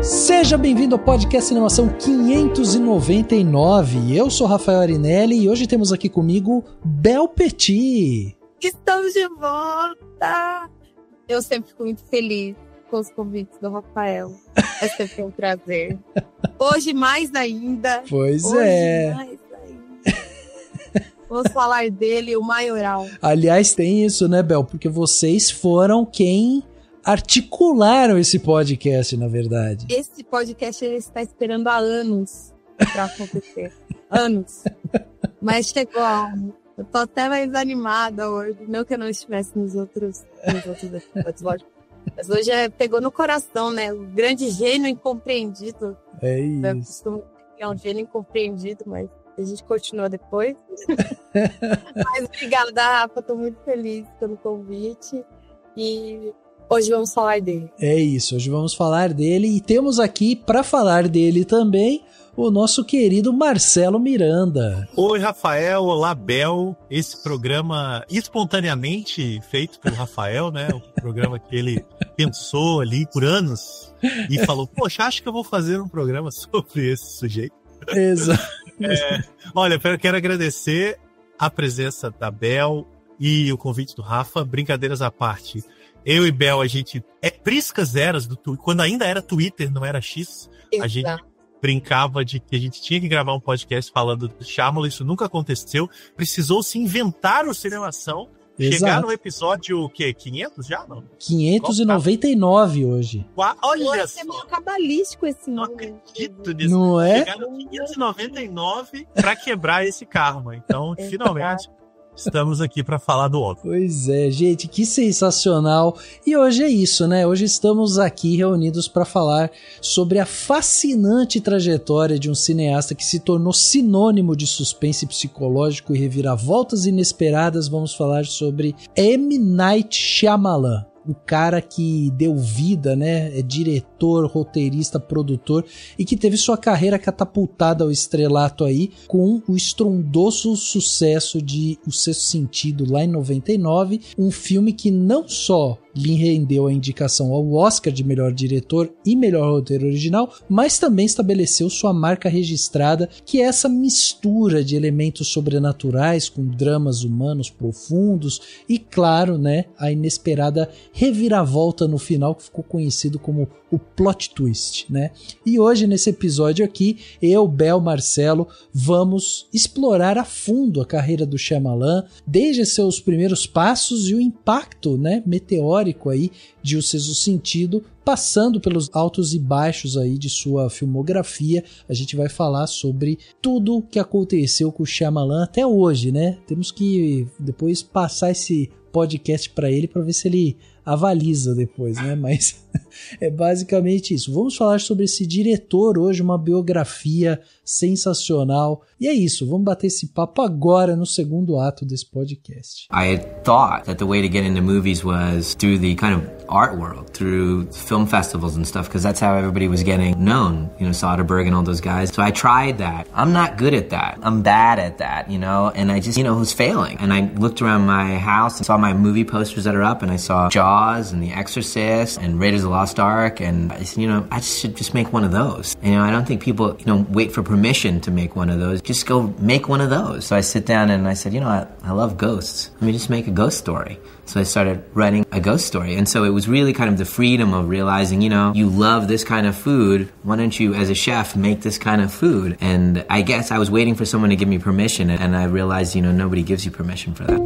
Seja bem-vindo ao podcast Animação 599. Eu sou Rafael Arinelli e hoje temos aqui comigo Bel Petit. Estamos de volta! Eu sempre fico muito feliz com os convites do Rafael. É sempre um prazer. Hoje mais ainda. Pois Hoje é. Mais ainda. Vamos falar dele, o Maioral. Aliás, tem isso, né, Bel? Porque vocês foram quem articularam esse podcast, na verdade. Esse podcast ele está esperando há anos para acontecer. Anos. Mas chegou a hora. Eu tô até mais animada hoje. Não que eu não estivesse nos outros episódios, lógico. Mas hoje pegou no coração, né? O grande gênio incompreendido. É isso. Eu costumo é um gênio incompreendido, mas a gente continua depois. Mas obrigada, Rafa. Tô muito feliz pelo convite. E hoje vamos falar dele. É isso, hoje vamos falar dele. E temos aqui, para falar dele também, o nosso querido Marcelo Miranda. Oi, Rafael. Olá, Bel. Esse programa espontaneamente feito pelo Rafael, né? O programa que ele pensou ali por anos e falou, poxa, acho que eu vou fazer um programa sobre esse sujeito. Exato. Olha, eu quero agradecer a presença da Bel e o convite do Rafa. Brincadeiras à parte. Eu e Bel, a gente priscas eras do Twitter, quando ainda era Twitter, não era X, Exato. A gente brincava de que a gente tinha que gravar um podcast falando do Shyamalan, isso nunca aconteceu. Precisou se inventar o Cinemação. Chegar no episódio, o quê? 500 já? Não? 599 hoje. Olha só. É meio cabalístico esse nome. Não acredito nisso. Não é? Chegar no 599 pra quebrar esse karma. Então, finalmente, estamos aqui para falar do outro. Pois é, gente, que sensacional. E hoje é isso, né? Hoje estamos aqui reunidos para falar sobre a fascinante trajetória de um cineasta que se tornou sinônimo de suspense psicológico e reviravoltas inesperadas. Vamos falar sobre M. Night Shyamalan. O cara que deu vida, né? É diretor, roteirista, produtor e que teve sua carreira catapultada ao estrelato aí com o estrondoso sucesso de O Sexto Sentido lá em 99, um filme que não só lhe rendeu a indicação ao Oscar de melhor diretor e melhor roteiro original, mas também estabeleceu sua marca registrada, que é essa mistura de elementos sobrenaturais com dramas humanos profundos e, claro, né, a inesperada reviravolta no final que ficou conhecido como o plot twist, né? E hoje nesse episódio aqui, eu, Bel, Marcelo, vamos explorar a fundo a carreira do Shyamalan, desde seus primeiros passos e o impacto, né, meteórico aí de O Sexto Sentido, passando pelos altos e baixos aí de sua filmografia. A gente vai falar sobre tudo que aconteceu com o Shyamalan até hoje, né? Temos que depois passar esse podcast para ele para ver se ele avaliza depois, né? Mas é basicamente isso. Vamos falar sobre esse diretor hoje, uma biografia sensacional. E é isso, vamos bater esse papo agora no segundo ato desse podcast. I had thought that the way to get into movies was through the kind of art world, through film festivals and stuff, because that's how everybody was getting known, you know, Soderbergh and all those guys. So I tried that. I'm not good at that. I'm bad at that, you know, and I just, you know, was failing. And I looked around my house and saw my movie posters that are up, and I saw Jaws and The Exorcist and Raiders of the Lost Ark, and I said, you know, I should just make one of those. You know, I don't think people, you know, wait for permission to make one of those. Just go make one of those. So I sit down and I said, you know, I love ghosts. Let me just make a ghost story. So I started writing a ghost story. And so it was really kind of the freedom of realizing, you know, you love this kind of food. Why don't you, as a chef, make this kind of food? And I guess I was waiting for someone to give me permission. And I realized, you know, nobody gives you permission for that.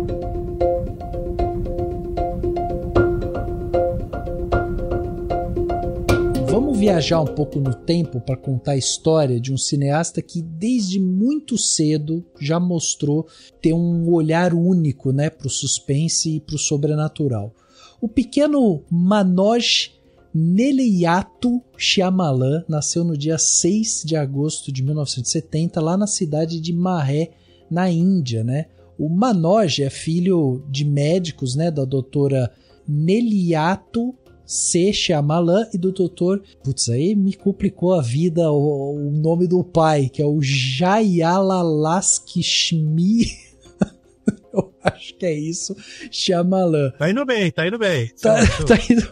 Vamos viajar um pouco no tempo para contar a história de um cineasta que desde muito cedo já mostrou ter um olhar único, né, para o suspense e para o sobrenatural. O pequeno Manoj Neliyato Shyamalan nasceu no dia 6 de agosto de 1970 lá na cidade de Mahé, na Índia, né? O Manoj é filho de médicos, né, da doutora Neliyato C. Shyamalan e do doutor... Putz, aí me complicou a vida o nome do pai, que é o Jayalalaskishmi. Eu acho que é isso, Shyamalan. Tá indo bem, tá indo bem. Tá indo...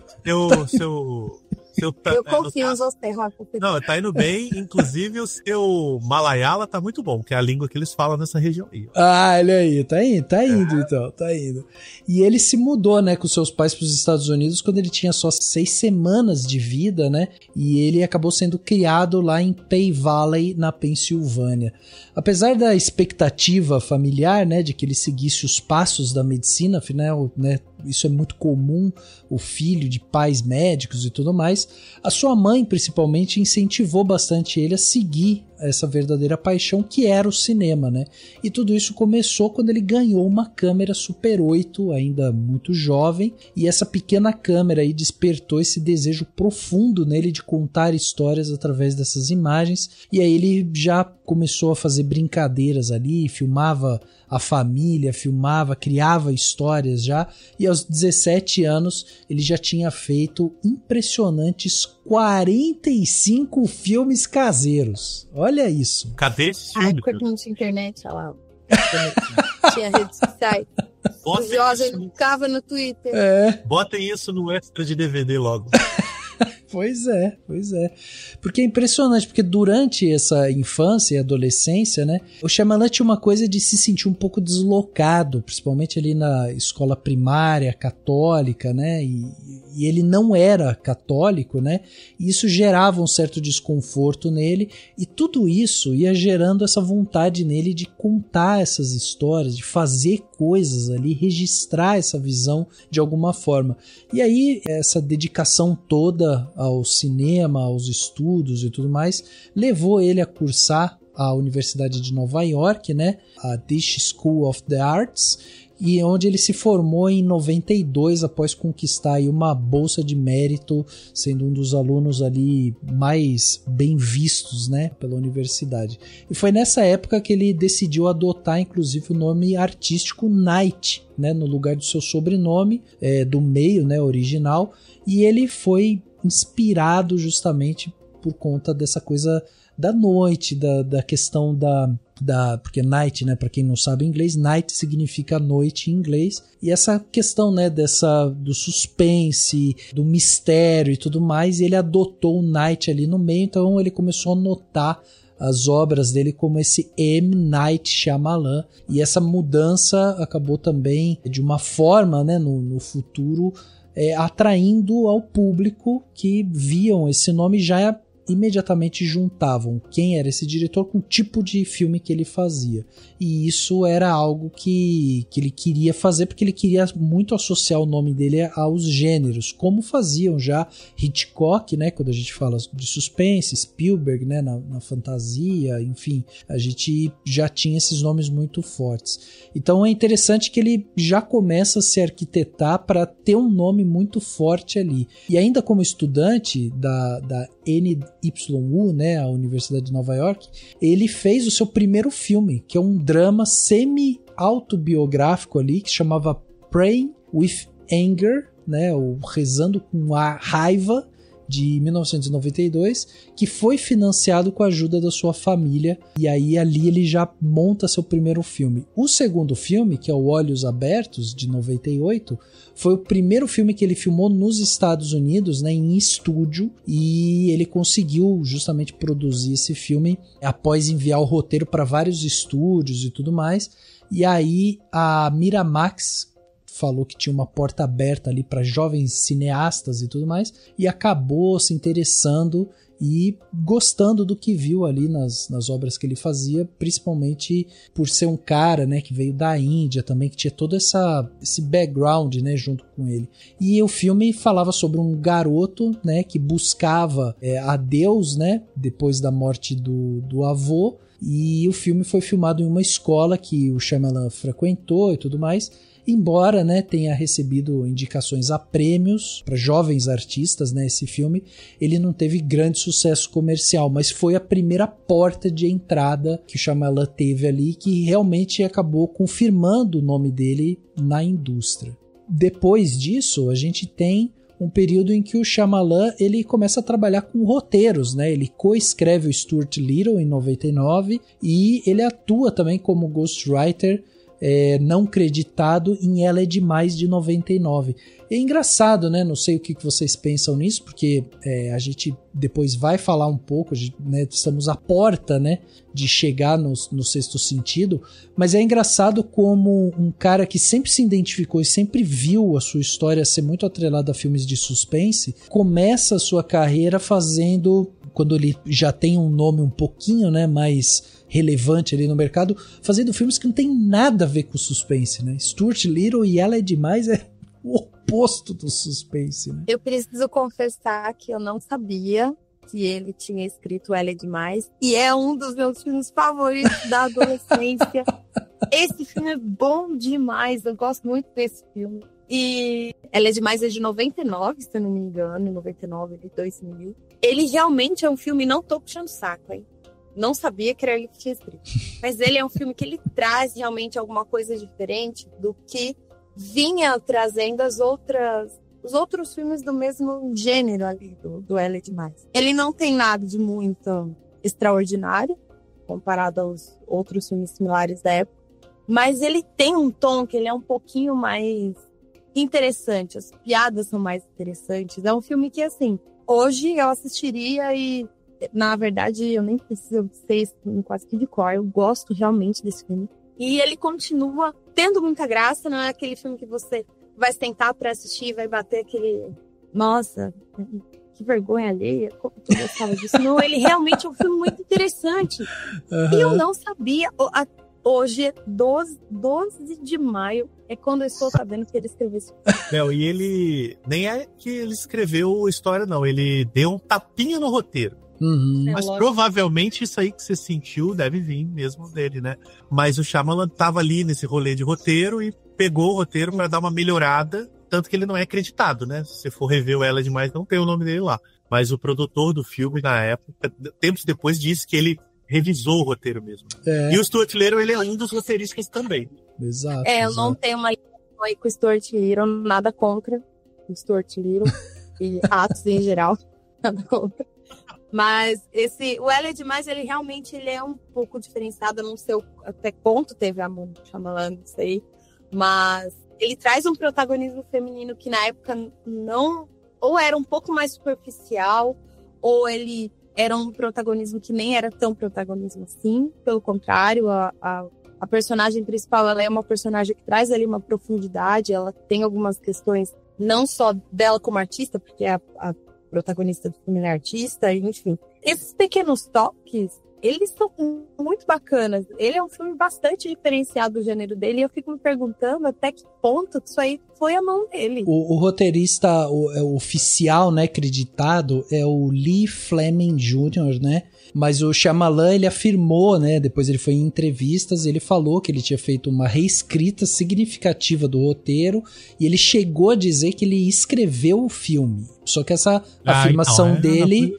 Eu confio em você, Rafa. Não, tá indo bem. Inclusive, o seu Malayala tá muito bom, que é a língua que eles falam nessa região aí. Ah, olha aí, tá indo então, tá indo. E ele se mudou, né, com seus pais para os Estados Unidos quando ele tinha só 6 semanas de vida, né, e ele acabou sendo criado lá em Pay Valley, na Pensilvânia. Apesar da expectativa familiar, né, de que ele seguisse os passos da medicina, afinal, né, isso é muito comum, o filho de pais médicos e tudo mais, a sua mãe, principalmente, incentivou bastante ele a seguir essa verdadeira paixão que era o cinema, né? E tudo isso começou quando ele ganhou uma câmera Super 8, ainda muito jovem, e essa pequena câmera aí despertou esse desejo profundo nele de contar histórias através dessas imagens, e aí ele já começou a fazer brincadeiras ali, filmava a família, criava histórias já, e aos 17 anos ele já tinha feito impressionantes 45 filmes caseiros. Olha isso. Cadê esse filme? Ai, quando não tinha internet, olha lá. Tinha redes sociais. Os jovens ficavam no Twitter. Botem isso no extra de DVD logo. Pois é. Porque é impressionante, porque durante essa infância e adolescência, né, o Shyamalan tinha uma coisa de se sentir um pouco deslocado, principalmente ali na escola primária católica, né, e ele não era católico, né, e isso gerava um certo desconforto nele, e tudo isso ia gerando essa vontade nele de contar essas histórias, de fazer coisas ali, registrar essa visão de alguma forma. E aí, essa dedicação toda ao cinema, aos estudos e tudo mais, levou ele a cursar a Universidade de Nova York, né, a Tisch School of the Arts, e onde ele se formou em 92 após conquistar aí uma bolsa de mérito, sendo um dos alunos ali mais bem vistos, né, pela universidade. E foi nessa época que ele decidiu adotar inclusive o nome artístico Night, né, no lugar do seu sobrenome, do meio, né, original, e ele foi inspirado justamente por conta dessa coisa da noite, da questão porque night, né, para quem não sabe inglês, night significa noite em inglês, e essa questão, né, do suspense, do mistério e tudo mais, e ele adotou o night ali no meio, então ele começou a notar as obras dele como esse M. Night Shyamalan, e essa mudança acabou também de uma forma, né, no futuro, atraindo ao público que viam esse nome e já imediatamente juntavam quem era esse diretor com o tipo de filme que ele fazia. E isso era algo que ele queria fazer, porque ele queria muito associar o nome dele aos gêneros, como faziam já Hitchcock, né, quando a gente fala de suspense, Spielberg, né, na fantasia, enfim, a gente já tinha esses nomes muito fortes. Então é interessante que ele já começa a se arquitetar para ter um nome muito forte ali. E ainda como estudante da NYU, né, a Universidade de Nova York, ele fez o seu primeiro filme, que é um drama semi-autobiográfico ali, que chamava Praying with Anger, né, ou Rezando com a Raiva, de 1992, que foi financiado com a ajuda da sua família, e aí ali ele já monta seu primeiro filme. O segundo filme, que é o Olhos Abertos, de 98, foi o primeiro filme que ele filmou nos Estados Unidos, né, em estúdio, e ele conseguiu justamente produzir esse filme após enviar o roteiro para vários estúdios e tudo mais, e aí a Miramax falou que tinha uma porta aberta ali para jovens cineastas e tudo mais, e acabou se interessando e gostando do que viu ali nas obras que ele fazia, principalmente por ser um cara, né, que veio da Índia também, que tinha todo esse background, né, junto com ele. E o filme falava sobre um garoto, né, que buscava a Deus, né, depois da morte do avô, e o filme foi filmado em uma escola que o Shyamalan frequentou e tudo mais. Embora, né, tenha recebido indicações a prêmios para jovens artistas, né, esse filme, ele não teve grande sucesso comercial, mas foi a primeira porta de entrada que o Shyamalan teve ali, que realmente acabou confirmando o nome dele na indústria. Depois disso, a gente tem um período em que o Shyamalan ele começa a trabalhar com roteiros, né? Ele coescreve o Stuart Little em 99 e ele atua também como ghostwriter não creditado em Ela é Demais, de 99. É engraçado, né? Não sei o que vocês pensam nisso, porque a gente depois vai falar um pouco, né? Estamos à porta, né, de chegar no Sexto Sentido, mas é engraçado como um cara que sempre se identificou e sempre viu a sua história ser muito atrelada a filmes de suspense, começa a sua carreira fazendo, quando ele já tem um nome um pouquinho, né, mais relevante ali no mercado, fazendo filmes que não tem nada a ver com suspense, né? Stuart Little e Ela é Demais é o oposto do suspense, né? Eu preciso confessar que eu não sabia que ele tinha escrito Ela é Demais, e é um dos meus filmes favoritos da adolescência. Esse filme é bom demais, eu gosto muito desse filme. E Ela é Demais é de 99, se eu não me engano, 99, de 2000. Ele realmente é um filme, não tô puxando saco, hein? Não sabia que era ele que tinha escrito. Mas ele é um filme que ele traz realmente alguma coisa diferente do que vinha trazendo os outros filmes do mesmo gênero ali, do Ela é Demais. Ele não tem nada de muito extraordinário, comparado aos outros filmes similares da época, mas ele tem um tom que ele é um pouquinho mais interessante, as piadas são mais interessantes. É um filme que, assim, hoje eu assistiria e, na verdade, eu nem preciso ser quase que de cor. Eu gosto realmente desse filme. E ele continua tendo muita graça, não é aquele filme que você vai sentar pra assistir e vai bater aquele... Nossa, que vergonha alheia, como que eu gostava disso? Não, ele realmente é um filme muito interessante. Uhum. E eu não sabia... Hoje é 12 de maio, é quando eu estou sabendo que ele escreveu esse filme. E ele... Nem é que ele escreveu a história, não. Ele deu um tapinha no roteiro. Uhum. Mas provavelmente isso aí que você sentiu deve vir mesmo dele, né? Mas o Shyamalan tava ali nesse rolê de roteiro e pegou o roteiro para dar uma melhorada, tanto que ele não é acreditado, né? Se você for rever o Ela é Demais, não tem o nome dele lá. Mas o produtor do filme, na época, tempos depois, disse que ele revisou o roteiro mesmo. E o Stuart Little, ele é um dos roteiristas também. Exato. Eu não tenho uma ligação aí com o Stuart Little, nada contra o Stuart Little e atos em geral, nada contra. Mas o Ela é Demais, ele realmente é um pouco diferenciado, não sei até quanto teve a mão Shyamalan, não sei, mas ele traz um protagonismo feminino que na época não, ou era um pouco mais superficial, ou ele era um protagonismo que nem era tão protagonismo assim, pelo contrário, a personagem principal, ela é uma personagem que traz ali uma profundidade, ela tem algumas questões, não só dela como artista, porque a protagonista do filme é artista, enfim. Esses pequenos toques, eles são muito bacanas. Ele é um filme bastante diferenciado do gênero dele, e eu fico me perguntando até que ponto isso aí foi a mão dele. O roteirista o oficial, né, acreditado, é o Lee Fleming Jr., né? Mas o Shyamalan, ele afirmou, né, depois ele foi em entrevistas, ele falou que ele tinha feito uma reescrita significativa do roteiro, e ele chegou a dizer que ele escreveu o filme. Só que essa afirmação dele...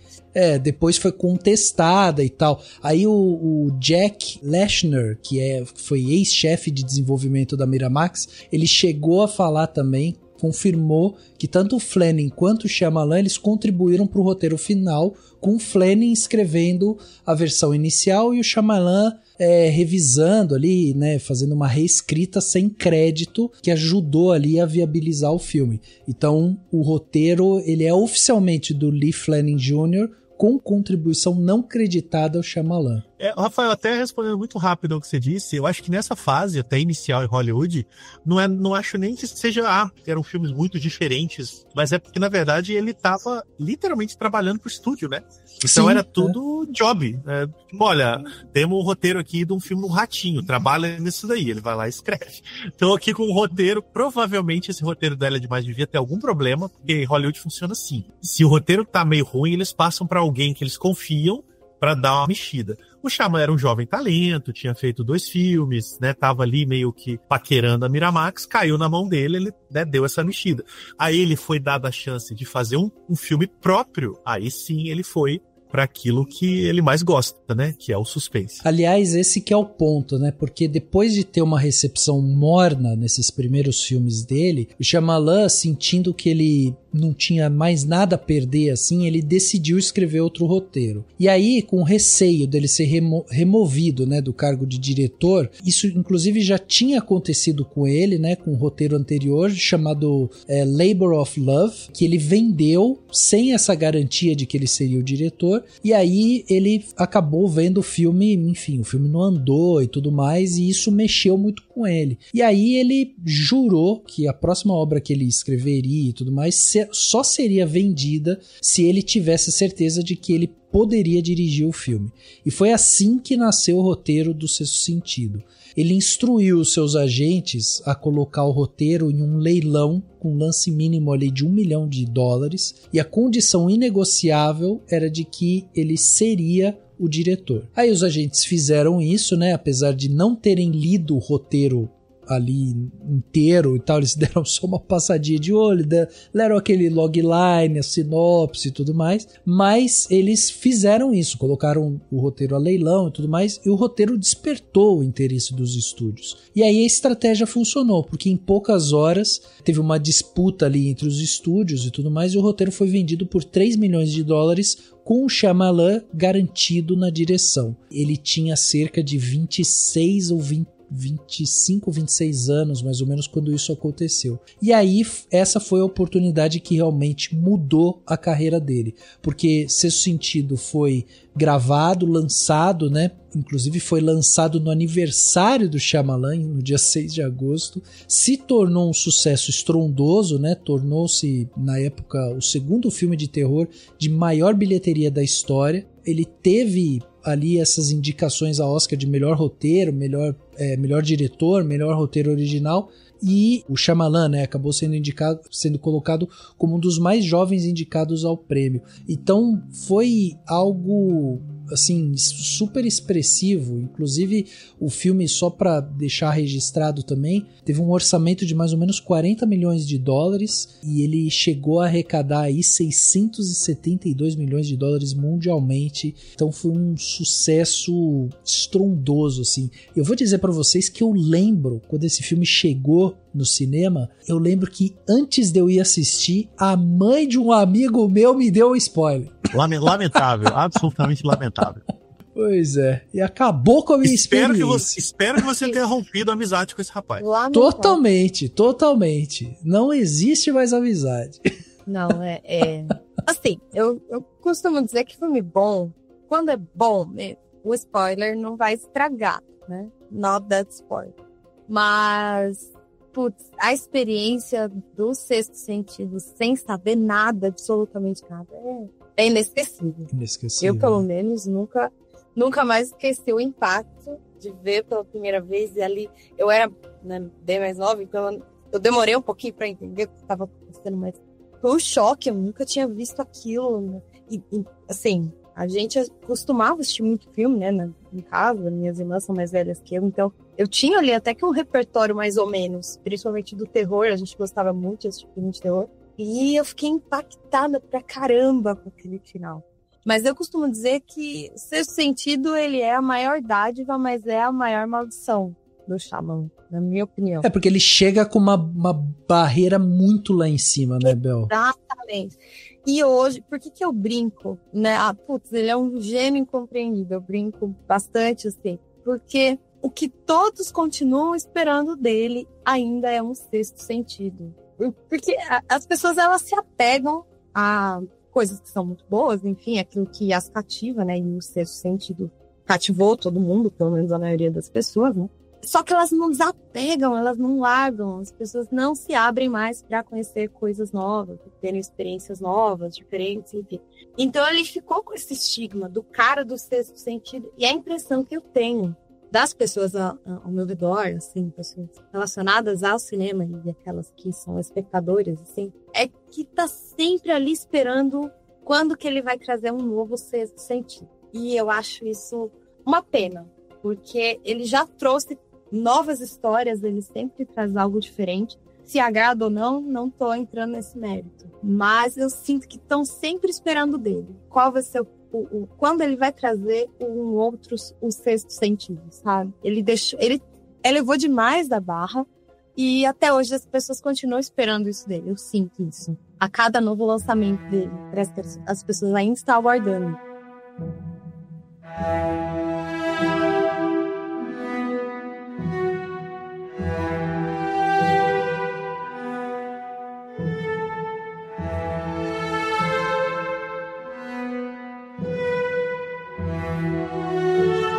depois foi contestada e tal. Aí o Jack Leshner, que foi ex-chefe de desenvolvimento da Miramax, ele chegou a falar também, confirmou que tanto o Flanagan quanto o Shyamalan, eles contribuíram para o roteiro final, com o Flanagan escrevendo a versão inicial e o Shyamalan revisando ali, né, fazendo uma reescrita sem crédito, que ajudou ali a viabilizar o filme. Então o roteiro, ele é oficialmente do Lee Flanagan Jr., com contribuição não creditada ao Shyamalan. Rafael, até respondendo muito rápido ao que você disse, eu acho que nessa fase, até inicial em Hollywood, não acho nem que seja, eram filmes muito diferentes, mas é porque, na verdade, ele estava literalmente trabalhando pro estúdio, né? Então era tudo job. Olha, temos um roteiro aqui de um filme do Ratinho, trabalha nisso daí, ele vai lá e escreve. Então aqui com o roteiro, provavelmente esse roteiro dela demais devia ter algum problema, porque Hollywood funciona assim. Se o roteiro tá meio ruim, eles passam para alguém que eles confiam para dar uma mexida. O Shyamalan era um jovem talento, tinha feito 2 filmes, né? Tava ali meio que paquerando a Miramax, caiu na mão dele, ele, né, deu essa mexida. Aí ele foi dado a chance de fazer um filme próprio, aí sim ele foi para aquilo que ele mais gosta, né? Que é o suspense. Aliás, esse que é o ponto, né? Porque depois de ter uma recepção morna nesses primeiros filmes dele, o Shyamalan, sentindo que ele não tinha mais nada a perder, assim, ele decidiu escrever outro roteiro. E aí, com receio dele ser removido, né, do cargo de diretor, isso inclusive já tinha acontecido com ele, né, com um roteiro anterior chamado Labor of Love, que ele vendeu sem essa garantia de que ele seria o diretor, e aí ele acabou vendo o filme, enfim, o filme não andou e tudo mais, e isso mexeu muito com ele. E aí ele jurou que a próxima obra que ele escreveria e tudo mais só seria vendida se ele tivesse certeza de que ele poderia dirigir o filme. E foi assim que nasceu o roteiro do Sexto Sentido. Ele instruiu os seus agentes a colocar o roteiro em um leilão com lance mínimo ali de $1 milhão, e a condição inegociável era de que ele seria o diretor. Aí os agentes fizeram isso, né? Apesar de não terem lido o roteiro ali inteiro e tal, eles deram só uma passadinha de olho, leram aquele logline, a sinopse e tudo mais, mas eles fizeram isso, colocaram o roteiro a leilão e tudo mais, e o roteiro despertou o interesse dos estúdios. E aí a estratégia funcionou, porque em poucas horas teve uma disputa ali entre os estúdios e tudo mais, e o roteiro foi vendido por $3 milhões, com o Shyamalan garantido na direção. Ele tinha cerca de 25, 26 anos, mais ou menos, quando isso aconteceu. E aí, essa foi a oportunidade que realmente mudou a carreira dele. Porque Sexto Sentido foi gravado, lançado, né? Inclusive foi lançado no aniversário do Shyamalan, no dia 6 de agosto. Se tornou um sucesso estrondoso, né? Tornou-se, na época, o segundo filme de terror de maior bilheteria da história. Ele teve ali essas indicações a Oscar de melhor roteiro, melhor diretor, melhor roteiro original, e o Shyamalan, né, acabou sendo colocado como um dos mais jovens indicados ao prêmio. Então foi algo assim super expressivo. Inclusive o filme, só para deixar registrado também, teve um orçamento de mais ou menos $40 milhões, e ele chegou a arrecadar aí $672 milhões mundialmente. Então foi um sucesso estrondoso, assim. Eu vou dizer para vocês que eu lembro quando esse filme chegou no cinema, eu lembro que antes de eu ir assistir, a mãe de um amigo meu me deu um spoiler. Lamentável, absolutamente lamentável. Pois é, e acabou com a minha experiência. Espero que você tenha rompido a amizade com esse rapaz. Totalmente. Não existe mais amizade. Não, assim, eu costumo dizer que filme bom, quando é bom, o spoiler não vai estragar, né? Not that spoiler. Mas, a experiência do Sexto Sentido, sem saber nada, absolutamente nada, é inesquecível. Eu, pelo menos, nunca mais esqueci o impacto de ver pela primeira vez. E ali, eu era, né, bem mais nova, então eu demorei um pouquinho para entender o que estava acontecendo, mas foi um choque, eu nunca tinha visto aquilo. Né? E, assim, a gente costumava assistir muito filme, né, em casa, minhas irmãs são mais velhas que eu, então eu tinha ali até que um repertório mais ou menos, principalmente do terror, a gente gostava muito de assistir filme de terror, e eu fiquei impactada pra caramba com aquele final. Mas eu costumo dizer que o Sexto Sentido, ele é a maior dádiva, mas é a maior maldição do Shyamalan, na minha opinião. É porque ele chega com uma barreira muito lá em cima, né, Bel? Exatamente. E hoje, por que eu brinco, né? Ele é um gênio incompreendido. Eu brinco bastante, assim, porque o que todos continuam esperando dele ainda é um Sexto Sentido. Porque as pessoas, elas se apegam a coisas que são muito boas, enfim, aquilo que as cativa, né? E o Sexto Sentido cativou todo mundo, pelo menos a maioria das pessoas, né? Só que elas não desapegam, elas não largam, as pessoas não se abrem mais para conhecer coisas novas, terem experiências novas, diferentes, enfim. Então ele ficou com esse estigma do cara do Sexto Sentido, e a impressão que eu tenho das pessoas ao meu redor, assim, pessoas relacionadas ao cinema e aquelas que são espectadores, assim, é que tá sempre ali esperando quando que ele vai trazer um novo Sexto Sentido. E eu acho isso uma pena, porque ele já trouxe novas histórias, ele sempre traz algo diferente. Se agrada ou não tô entrando nesse mérito. Mas eu sinto que estão sempre esperando dele. Qual vai ser quando ele vai trazer um sexto sentido, sabe? Ele elevou demais da barra e até hoje as pessoas continuam esperando isso dele. Eu sinto isso. A cada novo lançamento dele, parece que as pessoas ainda estão aguardando.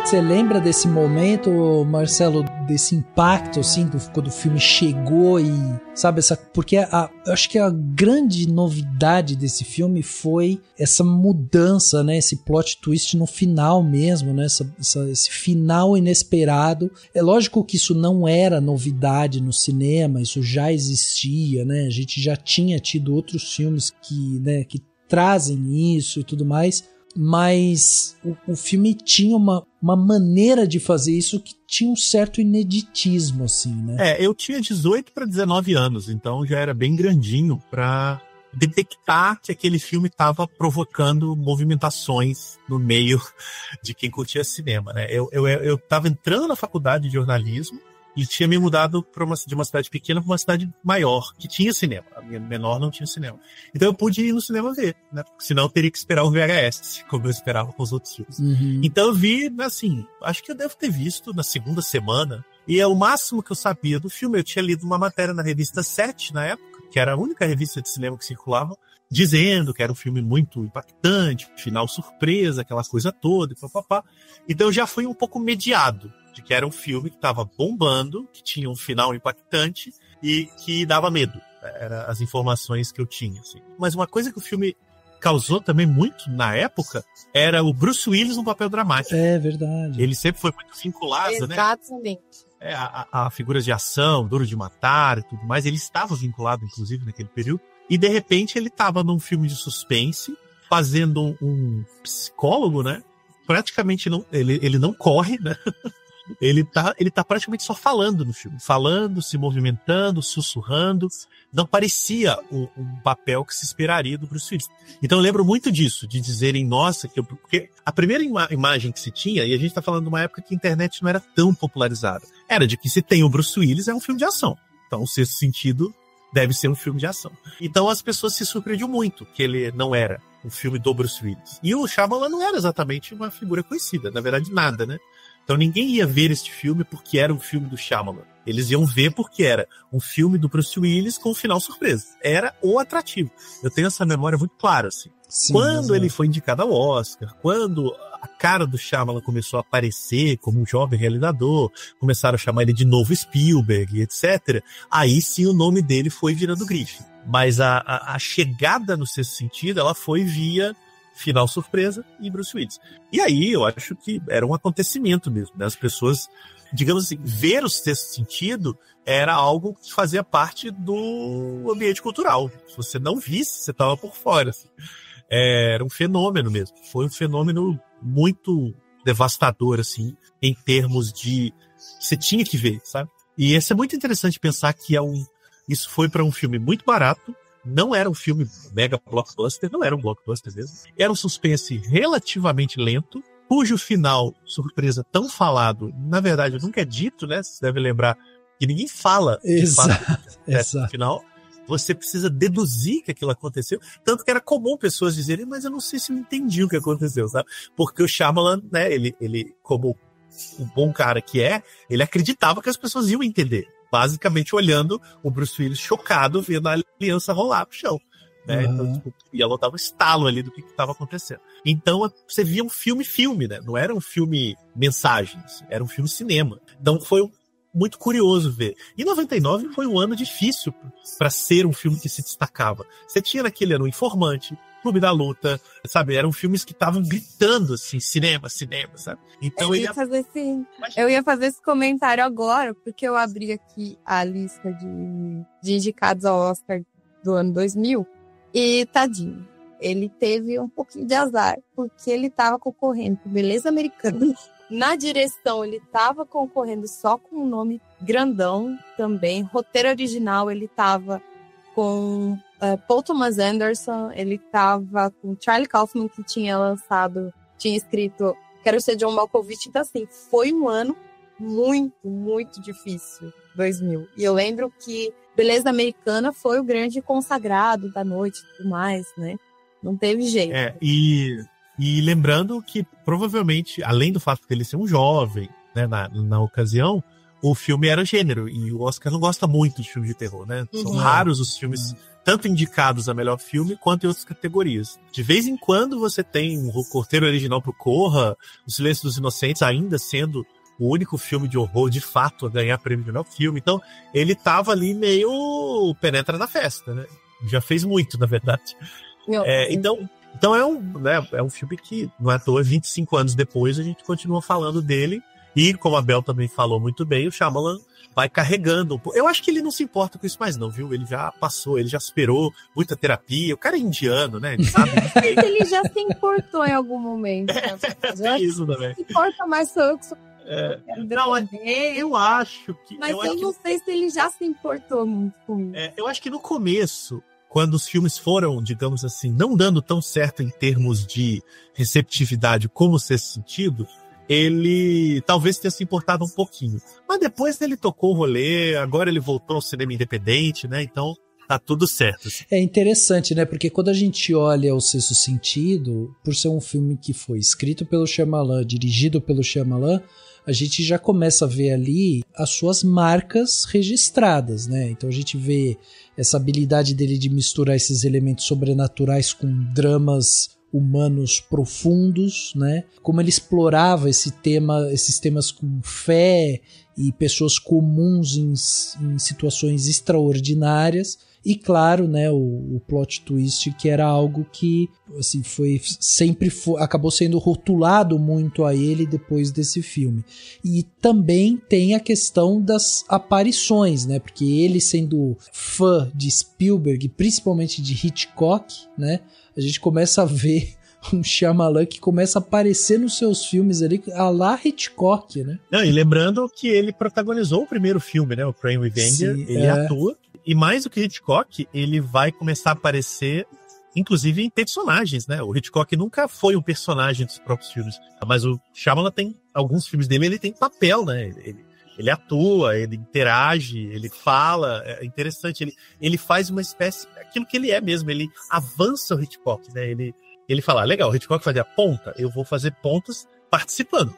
Você lembra desse momento, Marcelo, desse impacto, assim, quando o filme chegou e, sabe, porque eu acho que a grande novidade desse filme foi essa mudança, né, esse plot twist no final mesmo, né, esse final inesperado. É lógico que isso não era novidade no cinema, isso já existia, né, a gente já tinha tido outros filmes que trazem isso e tudo mais, mas o filme tinha uma maneira de fazer isso que tinha um certo ineditismo, assim, né? Eu tinha 18 para 19 anos, então já era bem grandinho para detectar que aquele filme estava provocando movimentações no meio de quem curtia cinema, né? Eu estava entrando na faculdade de jornalismo e tinha me mudado de uma cidade pequena para uma cidade maior, que tinha cinema. A minha menor não tinha cinema. Então eu pude ir no cinema ver, né? Porque senão eu teria que esperar o VHS, como eu esperava com os outros filmes. Uhum. Então eu vi, assim, acho que eu devo ter visto na segunda semana, e é o máximo que eu sabia do filme. Eu tinha lido uma matéria na revista 7, na época, que era a única revista de cinema que circulava, dizendo que era um filme muito impactante, final surpresa, aquela coisa toda, e papapá. Então eu já fui um pouco mediado de que era um filme que estava bombando, que tinha um final impactante e que dava medo. Eram as informações que eu tinha, assim. Mas uma coisa que o filme causou também muito na época era o Bruce Willis no papel dramático. É verdade. Ele sempre foi muito vinculado, Exatamente. né? A figuras de ação, Duro de Matar e tudo mais. Ele estava vinculado, inclusive, naquele período. E, de repente, ele estava num filme de suspense, fazendo um psicólogo, né? Praticamente não, ele não corre, né? Ele tá praticamente só falando no filme. Falando, se movimentando, sussurrando. Não parecia um papel que se esperaria do Bruce Willis. Então eu lembro muito disso, de dizerem, nossa, porque a primeira imagem que se tinha, e a gente tá falando de uma época que a internet não era tão popularizada, era de que se tem o Bruce Willis, é um filme de ação. Então o Sexto Sentido deve ser um filme de ação. Então as pessoas se surpreendiam muito que ele não era um filme do Bruce Willis. E o Shyamalan não era exatamente uma figura conhecida, na verdade nada, né? Então ninguém ia ver este filme porque era um filme do Shyamalan. Eles iam ver porque era um filme do Bruce Willis com um final surpresa. Era o atrativo. Eu tenho essa memória muito clara, assim. Sim, quando ele foi indicado ao Oscar, quando a cara do Shyamalan começou a aparecer como um jovem realizador, começaram a chamar ele de novo Spielberg, etc., aí sim o nome dele foi virando grife. Mas a chegada no Sexto Sentido, ela foi via final surpresa e Bruce Willis. E aí eu acho que era um acontecimento mesmo, né? As pessoas, digamos assim, ver o Sexto Sentido era algo que fazia parte do ambiente cultural. Se você não visse, você estava por fora, assim. Era um fenômeno mesmo. Foi um fenômeno muito devastador, assim, em termos de... Você tinha que ver, sabe? E isso é muito interessante pensar que isso foi para um filme muito barato. Não era um filme mega blockbuster, não era um blockbuster mesmo. Era um suspense relativamente lento, cujo final, surpresa, tão falado, na verdade nunca é dito, né? Você deve lembrar que ninguém fala de fato no final. Você precisa deduzir que aquilo aconteceu. Tanto que era comum pessoas dizerem, mas eu não sei se eu entendi o que aconteceu, sabe? Porque o Shyamalan, né, ele como o bom cara que é, ele acreditava que as pessoas iam entender. Basicamente olhando o Bruce Willis chocado, vendo a aliança rolar pro chão. Né? Então, tipo, ia notar um estalo ali do que estava acontecendo. Então, você via um filme, né? Não era um filme mensagens, era um filme cinema. Então, foi muito curioso ver. E 99 foi um ano difícil para ser um filme que se destacava. Você tinha naquele ano o Informante, Clube da Luta, sabe? Eram filmes que estavam gritando, assim, cinema, sabe? Então eu ia fazer esse comentário agora, porque eu abri aqui a lista de indicados ao Oscar do ano 2000, e tadinho, ele teve um pouquinho de azar, porque ele estava concorrendo com Beleza Americana. Na direção, ele estava concorrendo só com o nome grandão também. Roteiro original, ele tava com Paul Thomas Anderson, ele tava com Charlie Kaufman, que tinha escrito Quero Ser John Malkovich. Então, assim, foi um ano muito, muito difícil, 2000. E eu lembro que Beleza Americana foi o grande consagrado da noite e tudo mais, né? Não teve jeito. E lembrando que, provavelmente, além do fato de ele ser um jovem, né, na ocasião, o filme era gênero, e o Oscar não gosta muito de filme de terror, né? São raros os filmes tanto indicados a melhor filme quanto em outras categorias. De vez em quando você tem um roteiro original pro Corra, O Silêncio dos Inocentes ainda sendo o único filme de horror, de fato, a ganhar prêmio de melhor filme. Então, ele tava ali meio penetra na festa, né? Já fez muito, na verdade. Então é um filme que, não é à toa, 25 anos depois, a gente continua falando dele. E, como a Bel também falou muito bem, o Shyamalan vai carregando. Eu acho que ele não se importa com isso mais não, viu? Ele já passou, ele já superou muita terapia. O cara é indiano, né? Ele sabe. Ele já se importou em algum momento. É isso também. Se importa mais, sou eu que sou... Não, eu acho que... Mas eu não sei se ele já se importou muito com isso. Eu acho que no começo, quando os filmes foram, digamos assim, não dando tão certo em termos de receptividade como Sexto Sentido, ele talvez tenha se importado um pouquinho. Mas depois ele tocou o rolê, agora ele voltou ao cinema independente, né? Então tá tudo certo. É interessante, né? Porque quando a gente olha o Sexto Sentido, por ser um filme que foi escrito pelo Shyamalan, dirigido pelo Shyamalan, a gente já começa a ver ali as suas marcas registradas, né? Então a gente vê essa habilidade dele de misturar esses elementos sobrenaturais com dramas humanos profundos, né? Como ele explorava esses temas com fé e pessoas comuns em situações extraordinárias. E claro, né, o plot twist, que era algo que assim, acabou sendo rotulado muito a ele depois desse filme. E também tem a questão das aparições, né? Porque ele, sendo fã de Spielberg, principalmente de Hitchcock, né? A gente começa a ver um Shyamalan que começa a aparecer nos seus filmes ali, à la Hitchcock, né? Não, e lembrando que ele protagonizou o primeiro filme, né? O Praying with Anger. Ele atua. E mais do que Hitchcock, ele vai começar a aparecer, inclusive, em personagens, né? O Hitchcock nunca foi um personagem dos próprios filmes. Mas o Shyamalan tem, alguns filmes dele, ele tem papel, né? Ele atua, ele interage, ele fala. É interessante. Ele faz uma espécie, aquilo que ele é mesmo. Ele avança o Hitchcock, né? Ele fala, legal, o Hitchcock fazia ponta, eu vou fazer pontas participando.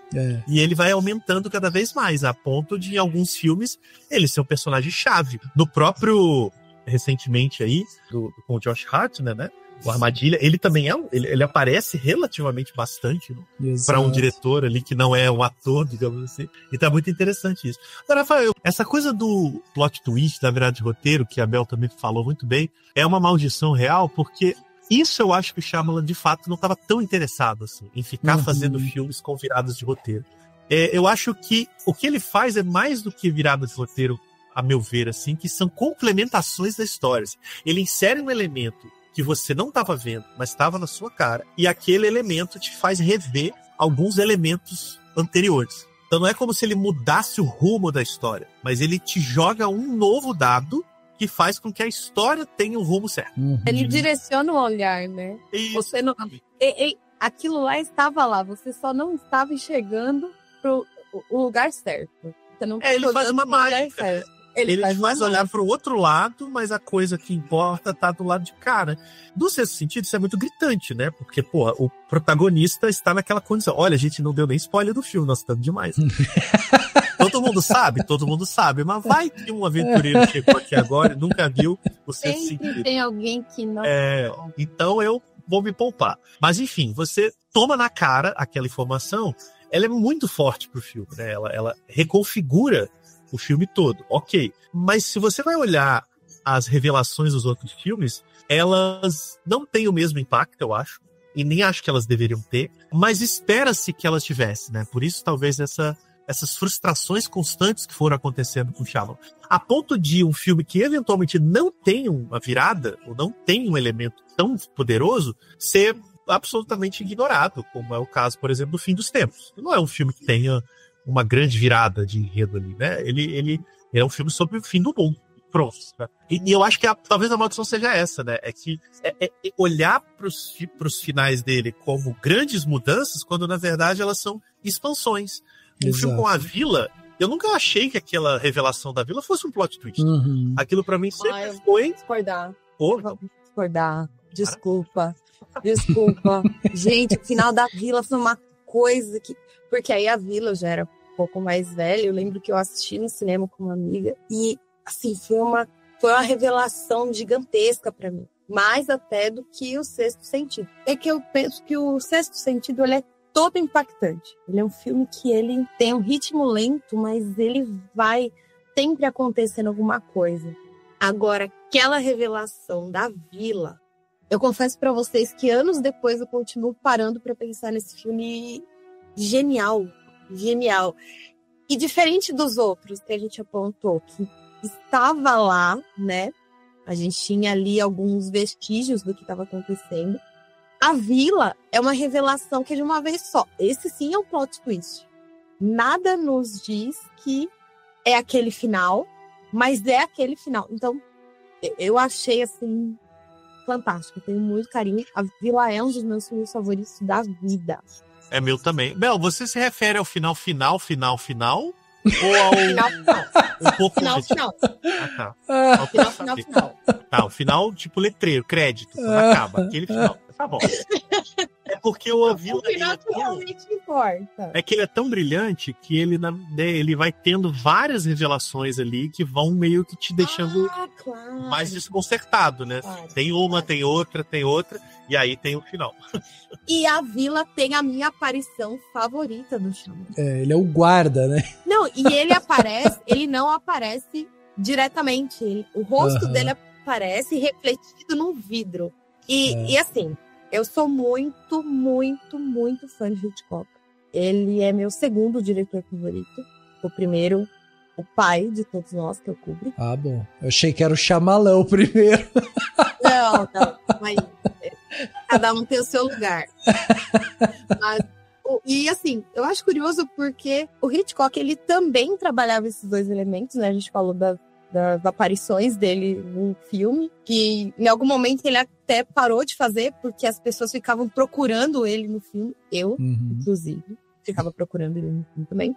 E ele vai aumentando cada vez mais, a ponto de, em alguns filmes, ele ser um personagem-chave. No próprio, recentemente aí, com o Josh Hartnett, né? O Armadilha, ele também ele aparece relativamente bastante, né? Para um diretor ali que não é um ator, digamos assim. E tá muito interessante isso. Agora, Rafael, essa coisa do plot twist, da virada de roteiro, que a Bel também falou muito bem, é uma maldição real, porque isso eu acho que o Shyamalan, de fato, não estava tão interessado assim, em ficar fazendo filmes com viradas de roteiro. Eu acho que o que ele faz é mais do que virada de roteiro, a meu ver, assim, que são complementações da história. Assim. Ele insere um elemento que você não estava vendo, mas estava na sua cara, e aquele elemento te faz rever alguns elementos anteriores. Então não é como se ele mudasse o rumo da história, mas ele te joga um novo dado que faz com que a história tenha o rumo certo. Ele direciona o olhar, né? Isso. Você não... aquilo lá estava lá, você só não estava enxergando o lugar certo. Você não ele faz uma mágica. Ele faz olhar para o outro lado, mas a coisa que importa tá do lado de cá, né? No Sexto Sentido, isso é muito gritante, né? Porque, pô, o protagonista está naquela condição. Olha, a gente não deu nem spoiler do filme, nós estamos demais. Todo mundo sabe, mas vai que um aventureiro chegou aqui agora e nunca viu o Sexto Sentido. Sempre tem alguém que não... Então eu vou me poupar. Mas enfim, você toma na cara aquela informação, ela é muito forte pro filme, né? Ela reconfigura o filme todo, ok. Mas se você vai olhar as revelações dos outros filmes, elas não têm o mesmo impacto, eu acho, e nem acho que elas deveriam ter, mas espera-se que elas tivessem, né? Por isso, talvez, essas frustrações constantes que foram acontecendo com o Shyamalan. A ponto de um filme que eventualmente não tem uma virada, ou não tem um elemento tão poderoso, ser absolutamente ignorado, como é o caso, por exemplo, do Fim dos Tempos. Não é um filme que tenha uma grande virada de enredo ali, né? Ele é um filme sobre o fim do mundo. Pronto. Né? E eu acho que talvez a maldição seja essa, né? É que olhar pros finais dele como grandes mudanças, quando na verdade elas são expansões. Um filme com a Vila, eu nunca achei que aquela revelação da Vila fosse um plot twist. Aquilo pra mim sempre foi... Vou discordar. Desculpa. Gente, o final da Vila foi uma coisa que... Porque aí a Vila eu já era um pouco mais velha. Eu lembro que eu assisti no cinema com uma amiga. E, assim, foi uma revelação gigantesca pra mim. Mais até do que o Sexto Sentido. É que eu penso que o Sexto Sentido, ele é todo impactante. Ele é um filme que ele tem um ritmo lento, mas ele vai sempre acontecendo alguma coisa. Agora, aquela revelação da Vila, eu confesso pra vocês que anos depois eu continuo parando pra pensar nesse filme genial. E diferente dos outros que a gente apontou, que estava lá, né? A gente tinha ali alguns vestígios do que estava acontecendo. A Vila é uma revelação que é de uma vez só. Esse sim é um plot twist. Nada nos diz que é aquele final, mas é aquele final. Então, eu achei, assim, fantástico. Eu tenho muito carinho. A Vila é um dos meus filmes favoritos da vida. É meu também. Bel, você se refere ao final? Ou ao... Final. Um pouco Final. Ah, tá. Final. Tá, o final, tipo letreiro, crédito. Quando acaba, aquele final. Tá bom. É porque a Vila... O final que realmente importa. É que ele é tão brilhante que ele vai tendo várias revelações ali que vão meio que te deixando mais desconcertado, né? Claro, tem uma, tem outra, e aí tem o final. E a Vila tem a minha aparição favorita do Shyamalan. Ele é o guarda, né? Não, e ele não aparece diretamente. O rosto dele aparece refletido num vidro. E assim, eu sou muito, muito, muito fã de Hitchcock. Ele é meu segundo diretor favorito. O primeiro, o pai de todos nós, que é o Kubrick. Ah, bom. Eu achei que era o Shyamalan o primeiro. Não, mas cada um tem o seu lugar. Mas, e assim, eu acho curioso porque o Hitchcock, ele também trabalhava esses dois elementos, né? A gente falou das aparições dele no filme, que em algum momento ele até parou de fazer, porque as pessoas ficavam procurando ele no filme. Eu, inclusive, ficava procurando ele no filme também.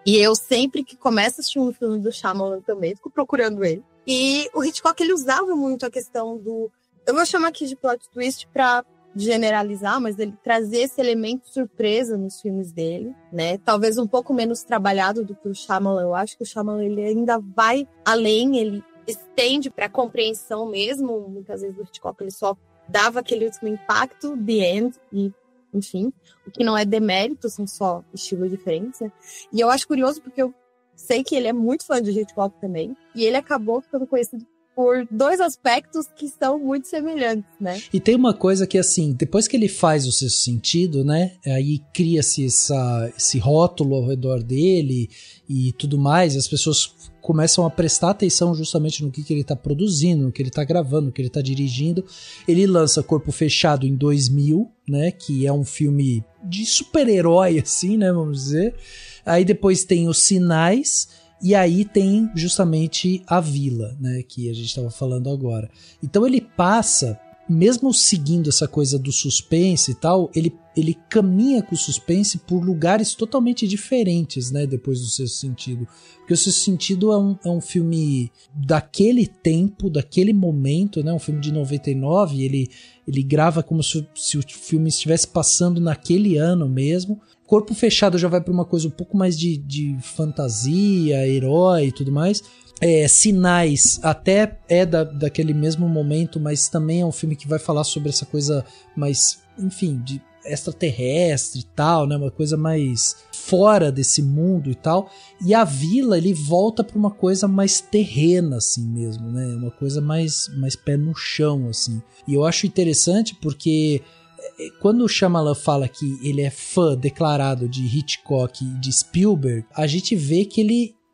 E eu sempre que começo a assistir um filme do Shyamalan também, fico procurando ele. E o Hitchcock, ele usava muito a questão do... Eu vou chamar aqui de plot twist pra generalizar, mas ele trazer esse elemento surpresa nos filmes dele, né? Talvez um pouco menos trabalhado do que o Shyamalan. Eu acho que o Shyamalan, ele ainda vai além, ele estende pra compreensão mesmo. Muitas vezes o Hitchcock, ele só dava aquele último impacto, the end, e enfim, o que não é demérito, são só estilos diferentes, né? E eu acho curioso porque eu sei que ele é muito fã de Hitchcock também, e ele acabou ficando conhecido por dois aspectos que são muito semelhantes, né? E tem uma coisa que, assim, depois que ele faz o Sexto Sentido, né, aí cria-se esse rótulo ao redor dele e tudo mais, e as pessoas começam a prestar atenção justamente no que ele está produzindo, no que ele está gravando, no que ele está dirigindo. Ele lança Corpo Fechado em 2000, né, que é um filme de super-herói, assim, né, vamos dizer. Aí depois tem Os Sinais, e aí tem justamente A Vila, né, que a gente estava falando agora. Então ele passa, mesmo seguindo essa coisa do suspense e tal, ele caminha com o suspense por lugares totalmente diferentes, né, depois do Sexto Sentido. Porque o Sexto Sentido é um filme daquele tempo, daquele momento, né, um filme de 99, ele grava como se o filme estivesse passando naquele ano mesmo. Corpo Fechado já vai para uma coisa um pouco mais de fantasia, herói e tudo mais. Sinais até é daquele mesmo momento, mas também é um filme que vai falar sobre essa coisa mais, enfim, de extraterrestre e tal, né? Uma coisa mais fora desse mundo e tal. E A Vila, ele volta para uma coisa mais terrena, assim mesmo, né? Uma coisa mais pé no chão, assim. E eu acho interessante porque quando o Shyamalan fala que ele é fã declarado de Hitchcock e de Spielberg, a gente vê que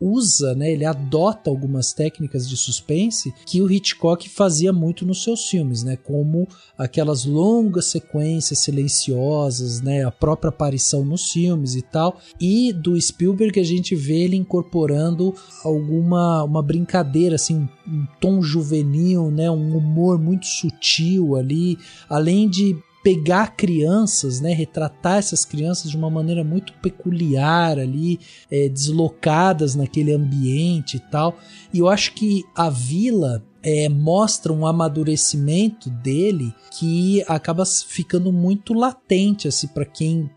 usa, né, ele adota algumas técnicas de suspense que o Hitchcock fazia muito nos seus filmes, né, como aquelas longas sequências silenciosas, né, a própria aparição nos filmes e tal, e do Spielberg a gente vê ele incorporando uma brincadeira, assim, um tom juvenil, né, um humor muito sutil ali, além de pegar crianças, né, retratar essas crianças de uma maneira muito peculiar ali, deslocadas naquele ambiente e tal. E eu acho que a Vila mostra um amadurecimento dele que acaba ficando muito latente, assim,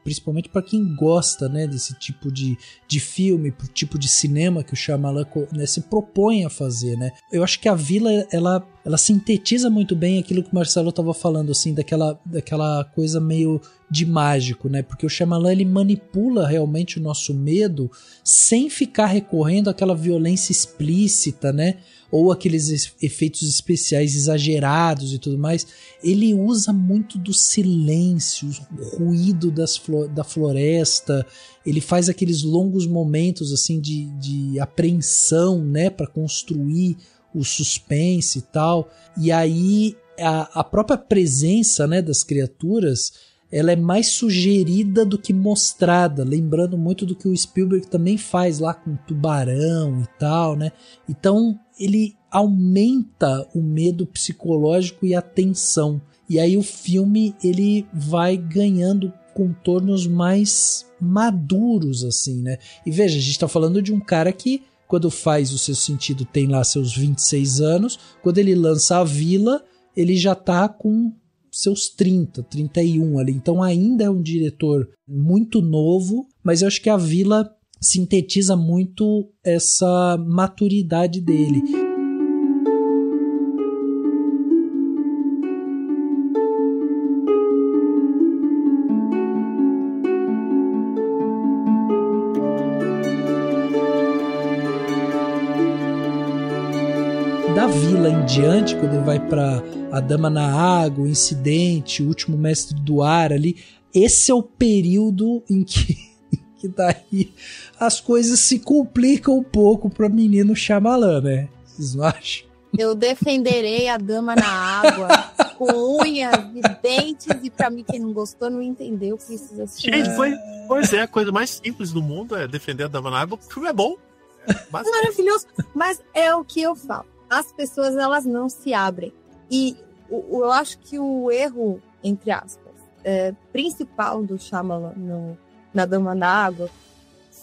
principalmente para quem gosta, né, desse tipo de filme, pro tipo de cinema que o Shyamalan, né, se propõe a fazer, né. Eu acho que a Vila, ela sintetiza muito bem aquilo que o Marcelo estava falando, assim, daquela coisa meio de mágico, né? Porque o Shyamalan, ele manipula realmente o nosso medo sem ficar recorrendo àquela violência explícita, né? Ou aqueles efeitos especiais exagerados e tudo mais. Ele usa muito do silêncio, o ruído da floresta. Ele faz aqueles longos momentos assim de apreensão, né? Para construir o suspense e tal. E aí a própria presença, né, das criaturas, ela é mais sugerida do que mostrada, lembrando muito do que o Spielberg também faz lá com o Tubarão e tal, né? Então ele aumenta o medo psicológico e a tensão. E aí o filme, ele vai ganhando contornos mais maduros, assim, né? E veja, a gente tá falando de um cara que, quando faz O Sexto Sentido, tem lá seus 26 anos. Quando ele lança A Vila, ele já tá com seus 30, 31 ali. Então ainda é um diretor muito novo, mas eu acho que A Vila sintetiza muito essa maturidade dele. Da Vila em diante, quando ele vai para A Dama na Água, O Incidente, O Último Mestre do Ar ali, esse é o período em que daí as coisas se complicam um pouco para menino Shyamalan, né? Vocês não acham? Eu defenderei A Dama na Água com unhas e dentes, e pra mim, quem não gostou não entendeu, precisa assistir. Gente, pois é, a coisa mais simples do mundo é defender A Dama na Água, porque o filme é bom. Maravilhoso, mas é o que eu falo. As pessoas, elas não se abrem. E eu acho que o erro, entre aspas, principal do Shyamalan na Dama na Água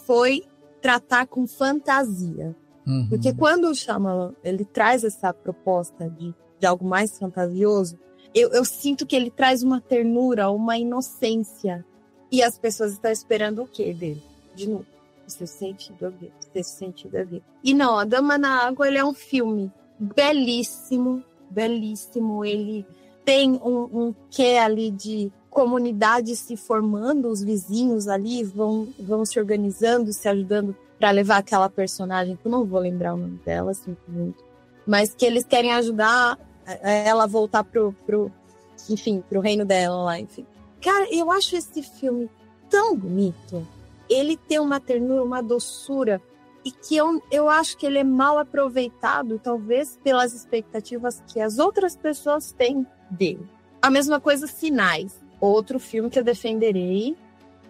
foi tratar com fantasia. Uhum. Porque quando o Shyamalan, ele traz essa proposta de algo mais fantasioso, eu sinto que ele traz uma ternura, uma inocência. E as pessoas estão esperando o quê dele? De novo, o seu sentido a ver, o seu sentido a ver. E não, A Dama na Água, ele é um filme belíssimo, belíssimo. Ele tem um quê ali de comunidade se formando, os vizinhos ali vão se organizando, se ajudando para levar aquela personagem, que eu não vou lembrar o nome dela, sinto muito, mas que eles querem ajudar ela a voltar pro reino dela lá, enfim. Cara, eu acho esse filme tão bonito. Ele tem uma ternura, uma doçura, e que eu acho que ele é mal aproveitado, talvez pelas expectativas que as outras pessoas têm dele. A mesma coisa, Sinais. Outro filme que eu defenderei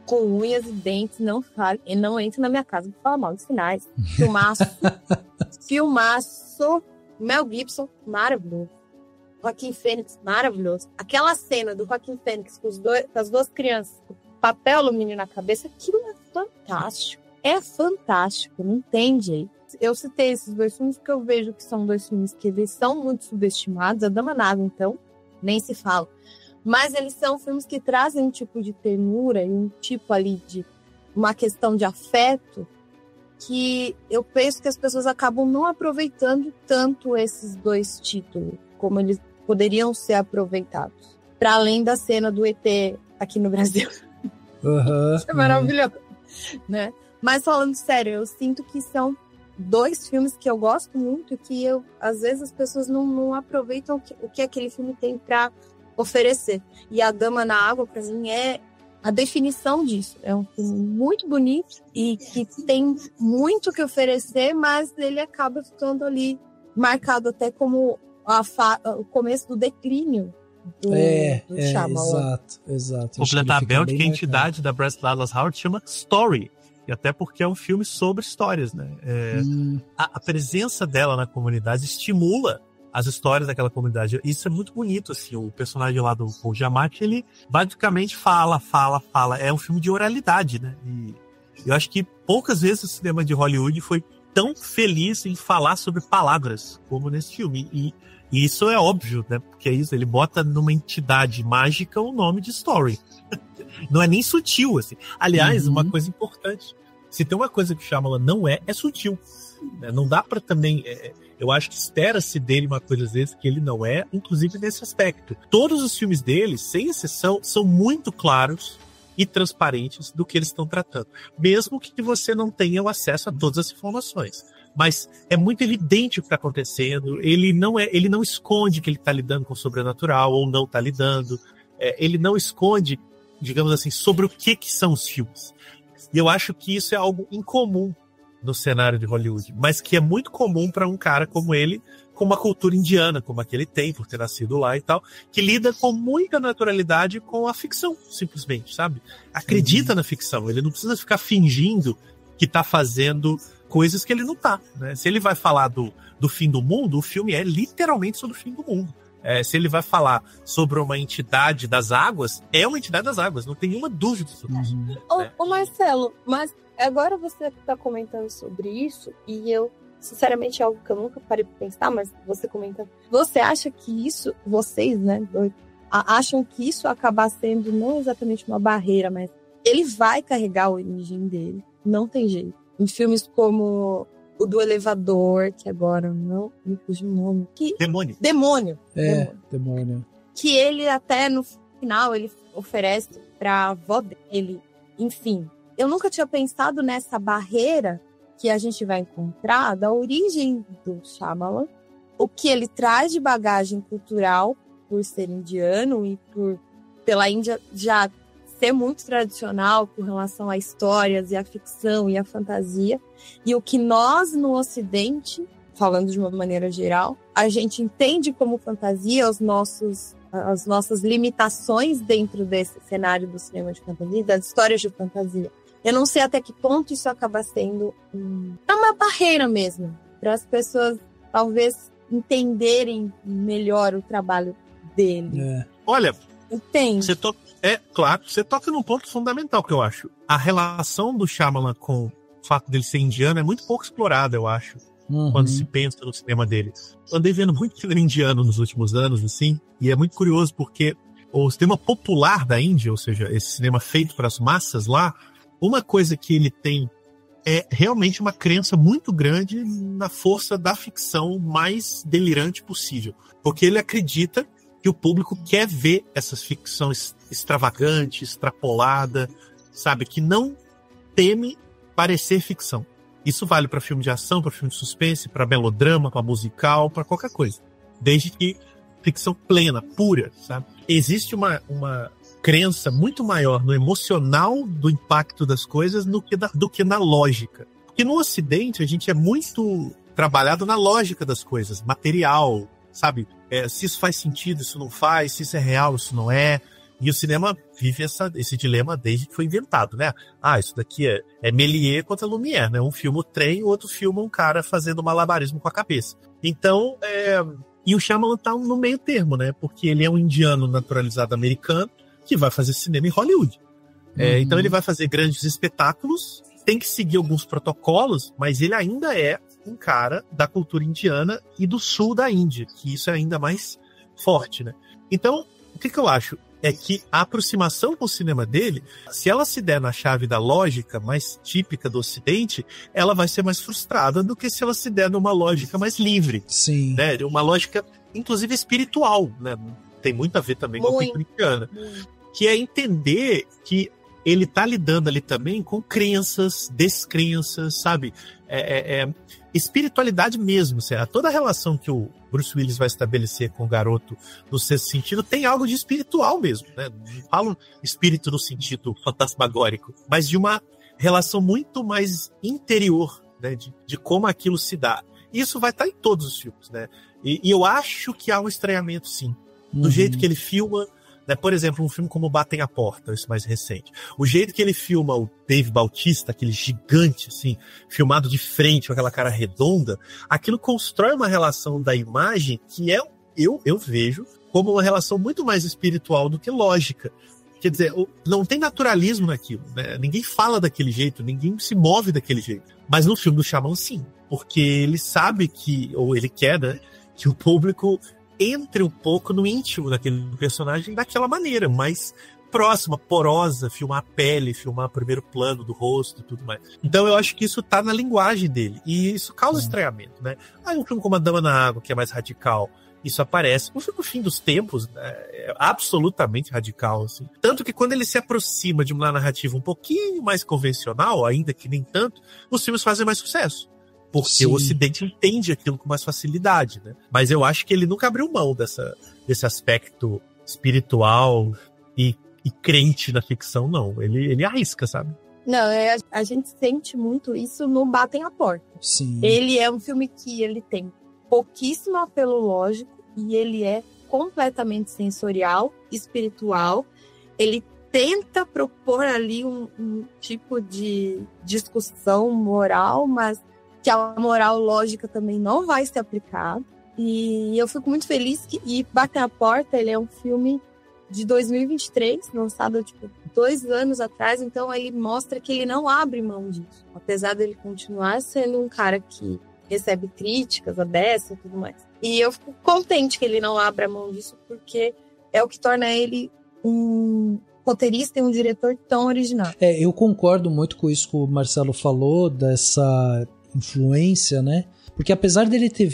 com unhas e dentes, não entre na minha casa pra falar mal de Sinais. Filmaço, Mel Gibson, maravilhoso. Joaquin Phoenix, maravilhoso. Aquela cena do Joaquin Phoenix com as duas crianças, com papel alumínio na cabeça, aquilo é fantástico. É fantástico, não tem jeito. Eu citei esses dois filmes porque eu vejo que são dois filmes que eles são muito subestimados. A Dama na Água, então, nem se fala. Mas eles são filmes que trazem um tipo de ternura e um tipo ali de uma questão de afeto que eu penso que as pessoas acabam não aproveitando tanto esses dois títulos como eles poderiam ser aproveitados. Para além da cena do ET aqui no Brasil. É maravilhoso, né? Mas falando sério, eu sinto que são dois filmes que eu gosto muito e que às vezes as pessoas não aproveitam o que aquele filme tem para oferecer. E A Dama na Água, para mim, é a definição disso. É um filme muito bonito e que tem muito que oferecer, mas ele acaba ficando ali marcado até como o começo do declínio do Shyamalan. Exato. Completar a Belt, que a entidade da Bryce Dallas Howard chama Story. E até porque é um filme sobre histórias, né? A presença dela na comunidade estimula as histórias daquela comunidade. Isso é muito bonito, assim. O personagem lá do Paul Giamatti, ele basicamente fala. É um filme de oralidade, né? E eu acho que poucas vezes o cinema de Hollywood foi tão feliz em falar sobre palavras como nesse filme. E isso é óbvio, né? Porque é isso, ele bota numa entidade mágica o nome de Story. Não é nem sutil, assim. Aliás, uma coisa importante. Se tem uma coisa que o Shyamalan não é sutil. Né? Não dá pra também... eu acho que espera-se dele uma coisa às vezes que ele não é, inclusive nesse aspecto. Todos os filmes dele, sem exceção, são muito claros e transparentes do que eles estão tratando. Mesmo que você não tenha o acesso a todas as informações. Mas é muito evidente o que está acontecendo. Ele não esconde que ele está lidando com o sobrenatural ou não está lidando. Ele não esconde, digamos assim, sobre o que são os filmes. E eu acho que isso é algo incomum no cenário de Hollywood, mas que é muito comum para um cara como ele, com uma cultura indiana, como a que ele tem, por ter nascido lá e tal, que lida com muita naturalidade com a ficção, simplesmente, sabe? Acredita na ficção, ele não precisa ficar fingindo que tá fazendo coisas que ele não tá, né? Se ele vai falar do fim do mundo, o filme é literalmente sobre o fim do mundo. Se ele vai falar sobre uma entidade das águas, é uma entidade das águas, não tem nenhuma dúvida sobre isso. Né? Ô Marcelo, mas agora você está comentando sobre isso, e eu, sinceramente, é algo que eu nunca parei para pensar, mas você comentando. Você acha que isso, vocês, né, acham que isso acaba sendo não exatamente uma barreira, mas ele vai carregar a origem dele, não tem jeito. Em filmes como o do Elevador, que agora não me fugiu o nome. Demônio. Demônio. Que ele até no final ele oferece pra avó dele. Enfim, eu nunca tinha pensado nessa barreira que a gente vai encontrar da origem do Shyamalan, o que ele traz de bagagem cultural por ser indiano e pela Índia já ser muito tradicional com relação a histórias e a ficção e a fantasia, e o que nós no Ocidente, falando de uma maneira geral, a gente entende como fantasia as nossas limitações dentro desse cenário do cinema de fantasia, das histórias de fantasia. Eu não sei até que ponto isso acaba sendo uma barreira mesmo, para as pessoas talvez entenderem melhor o trabalho dele. Olha, entende? Claro, você toca num ponto fundamental que eu acho. A relação do Shyamalan com o fato dele ser indiano é muito pouco explorada, eu acho, quando se pensa no cinema dele. Eu andei vendo muito cinema indiano nos últimos anos, assim, e é muito curioso porque o cinema popular da Índia, ou seja, esse cinema feito para as massas lá, uma coisa que ele tem é realmente uma crença muito grande na força da ficção mais delirante possível. Porque ele acredita que o público quer ver essa ficção extravagante, extrapolada, sabe? Que não teme parecer ficção. Isso vale para filme de ação, para filme de suspense, para melodrama, para musical, para qualquer coisa. Desde que ficção plena, pura, sabe? Existe uma crença muito maior no emocional do impacto das coisas do que na lógica. Porque no Ocidente a gente é muito trabalhado na lógica das coisas, material, sabe? Se isso faz sentido, isso não faz, se isso é real, isso não é. E o cinema vive esse dilema desde que foi inventado, né? Isso daqui é Méliès contra Lumière, né? Um filma o trem, o outro filma um cara fazendo malabarismo com a cabeça. Então, e o Shyamalan tá no meio termo, né? Porque ele é um indiano naturalizado americano que vai fazer cinema em Hollywood. Então ele vai fazer grandes espetáculos, tem que seguir alguns protocolos, mas ele ainda é um cara da cultura indiana e do sul da Índia, que isso é ainda mais forte, né? Então, o que eu acho é que a aproximação com o cinema dele, se ela se der na chave da lógica mais típica do Ocidente, ela vai ser mais frustrada do que se ela se der numa lógica mais livre. Sim. Né? Uma lógica, inclusive, espiritual, né? Tem muito a ver também com a cultura indiana. Que é entender que ele tá lidando ali também com crenças, descrenças, sabe? espiritualidade mesmo. Será? Toda a relação que o Bruce Willis vai estabelecer com o garoto no Sexto Sentido tem algo de espiritual mesmo, né? Não falo espírito no sentido fantasmagórico, mas de uma relação muito mais interior, né? De como aquilo se dá. Isso vai estar em todos os filmes, né? E eu acho que há um estranhamento, sim. Do jeito que ele filma, né? Por exemplo, um filme como Batem a Porta, esse mais recente. O jeito que ele filma o Dave Bautista, aquele gigante, assim, filmado de frente, com aquela cara redonda, aquilo constrói uma relação da imagem que eu vejo como uma relação muito mais espiritual do que lógica. Quer dizer, não tem naturalismo naquilo, né? Ninguém fala daquele jeito, ninguém se move daquele jeito. Mas no filme do Shyamalan, sim. Porque ele sabe que, ou ele quer, né, que o público entre um pouco no íntimo daquele personagem daquela maneira, mais próxima, porosa, filmar a pele, filmar o primeiro plano do rosto e tudo mais. Então eu acho que isso tá na linguagem dele, e isso causa estranhamento, né? Aí um filme como A Dama na Água, que é mais radical, isso aparece. Um filme no fim dos tempos, né, é absolutamente radical, assim. Tanto que quando ele se aproxima de uma narrativa um pouquinho mais convencional, ainda que nem tanto, os filmes fazem mais sucesso. Porque Sim. O Ocidente entende aquilo com mais facilidade, né? Mas eu acho que ele nunca abriu mão desse aspecto espiritual e crente na ficção, não. Ele arrisca, sabe? Não, a gente sente muito isso no Batem a Porta. Sim. Ele é um filme que ele tem pouquíssimo apelo lógico e ele é completamente sensorial, espiritual. Ele tenta propor ali um tipo de discussão moral, mas que a moral lógica também não vai ser aplicada. E eu fico muito feliz que Batem a Porta, ele é um filme de 2023, lançado 2 anos atrás, então ele mostra que ele não abre mão disso. Apesar dele continuar sendo um cara que recebe críticas, a dessa e tudo mais. E eu fico contente que ele não abra mão disso, porque é o que torna ele um roteirista e um diretor tão original. Eu concordo muito com isso que o Marcelo falou, dessa influência, né? Porque apesar dele ter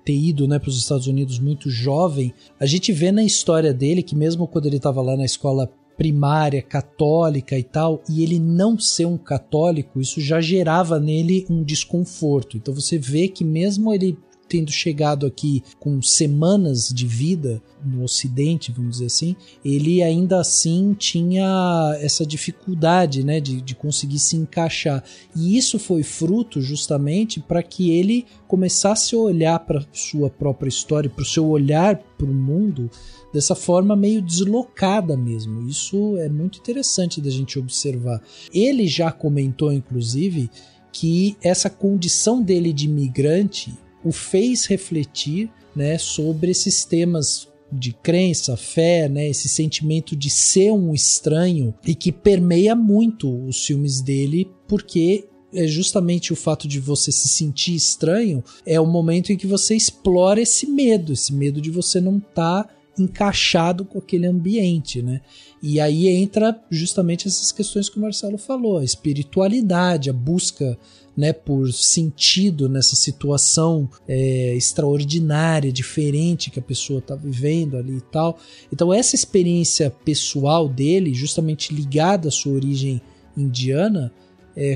ido, né, para os Estados Unidos muito jovem, a gente vê na história dele que mesmo quando ele estava lá na escola primária, católica e tal, e ele não ser um católico, isso já gerava nele um desconforto. Então você vê que mesmo ele tendo chegado aqui com semanas de vida no Ocidente, vamos dizer assim, ele ainda assim tinha essa dificuldade, né, de conseguir se encaixar. E isso foi fruto justamente para que ele começasse a olhar para sua própria história, para o seu olhar para o mundo dessa forma meio deslocada mesmo. Isso é muito interessante da gente observar. Ele já comentou, inclusive, que essa condição dele de imigrante o fez refletir, né, sobre esses temas de crença, fé, né, esse sentimento de ser um estranho, e que permeia muito os filmes dele, porque é justamente o fato de você se sentir estranho é o momento em que você explora esse medo de você não estar encaixado com aquele ambiente, né? E aí entra justamente essas questões que o Marcelo falou, a espiritualidade, a busca, né, por sentido nessa situação extraordinária, diferente que a pessoa está vivendo ali e tal. Então essa experiência pessoal dele, justamente ligada à sua origem indiana,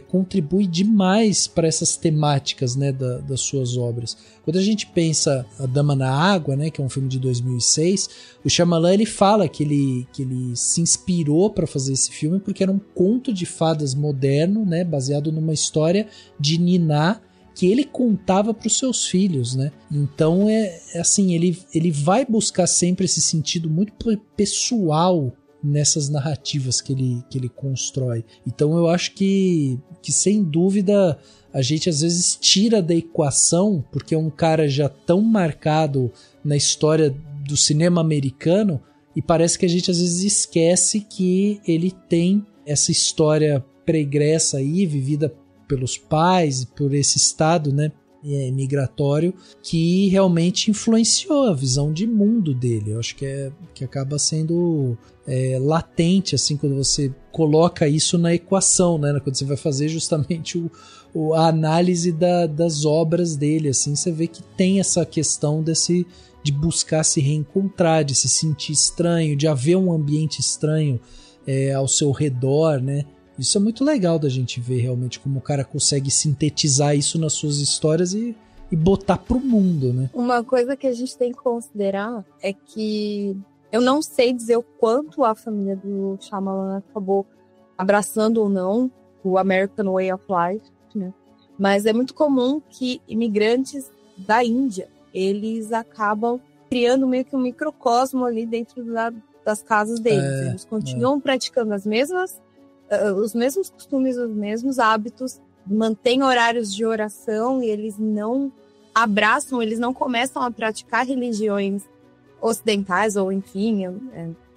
contribui demais para essas temáticas, né, das suas obras. Quando a gente pensa A Dama na Água, né, que é um filme de 2006, o Shyamalan ele fala que ele se inspirou para fazer esse filme porque era um conto de fadas moderno, né, baseado numa história de Niná que ele contava para os seus filhos, né? Então assim, ele vai buscar sempre esse sentido muito pessoal nessas narrativas que ele constrói. Então eu acho que sem dúvida a gente às vezes tira da equação, porque é um cara já tão marcado na história do cinema americano, e parece que a gente às vezes esquece que ele tem essa história pregressa aí, vivida pelos pais, por esse estado, né, migratório, que realmente influenciou a visão de mundo dele. Eu acho que acaba sendo latente, assim, quando você coloca isso na equação, né? Quando você vai fazer justamente a análise das obras dele, assim, você vê que tem essa questão de buscar se reencontrar, de se sentir estranho, de haver um ambiente estranho ao seu redor, né? Isso é muito legal da gente ver realmente como o cara consegue sintetizar isso nas suas histórias e botar pro mundo, né? Uma coisa que a gente tem que considerar é que eu não sei dizer o quanto a família do Shyamalan acabou abraçando ou não o American Way of Life, né? Mas é muito comum que imigrantes da Índia, eles acabam criando meio que um microcosmo ali dentro das casas deles. Eles continuam praticando os mesmos costumes, os mesmos hábitos, mantêm horários de oração e eles não abraçam, eles não começam a praticar religiões ocidentais ou enfim,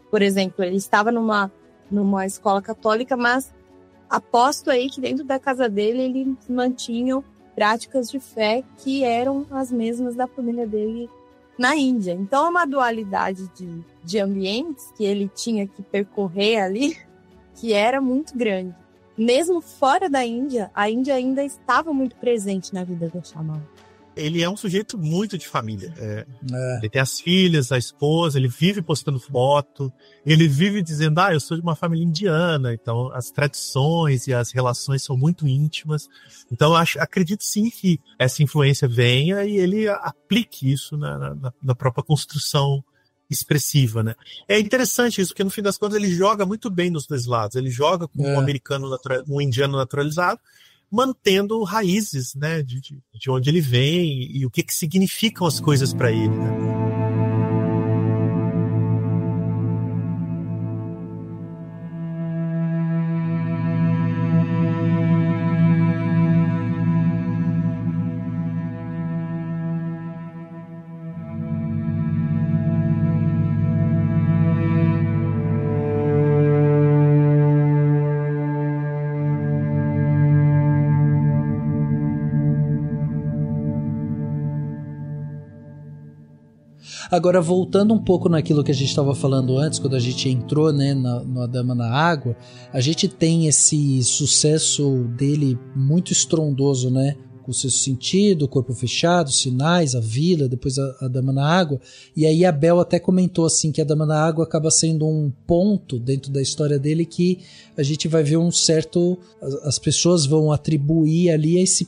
por exemplo, ele estava numa escola católica, mas aposto aí que dentro da casa dele eles mantinham práticas de fé que eram as mesmas da família dele na Índia. Então é uma dualidade de ambientes que ele tinha que percorrer ali, que era muito grande. Mesmo fora da Índia, a Índia ainda estava muito presente na vida do Shyamalan. Ele é um sujeito muito de família. Ele tem as filhas, a esposa, ele vive postando foto, ele vive dizendo, eu sou de uma família indiana, então as tradições e as relações são muito íntimas. Então acredito sim que essa influência venha e ele aplique isso na própria construção expressiva, né? É interessante isso, porque no fim das contas ele joga muito bem nos dois lados. Ele joga com um americano, um indiano naturalizado, mantendo raízes, né, de onde ele vem e o que significam as coisas para ele, né? Agora, voltando um pouco naquilo que a gente estava falando antes, quando a gente entrou, né, no A Dama na Água, a gente tem esse sucesso dele muito estrondoso, né? Com o Sexto Sentido, Corpo Fechado, Sinais, A Vila, depois a Dama na Água. E aí a Bel até comentou assim que A Dama na Água acaba sendo um ponto dentro da história dele que a gente vai ver um certo... As pessoas vão atribuir ali a esse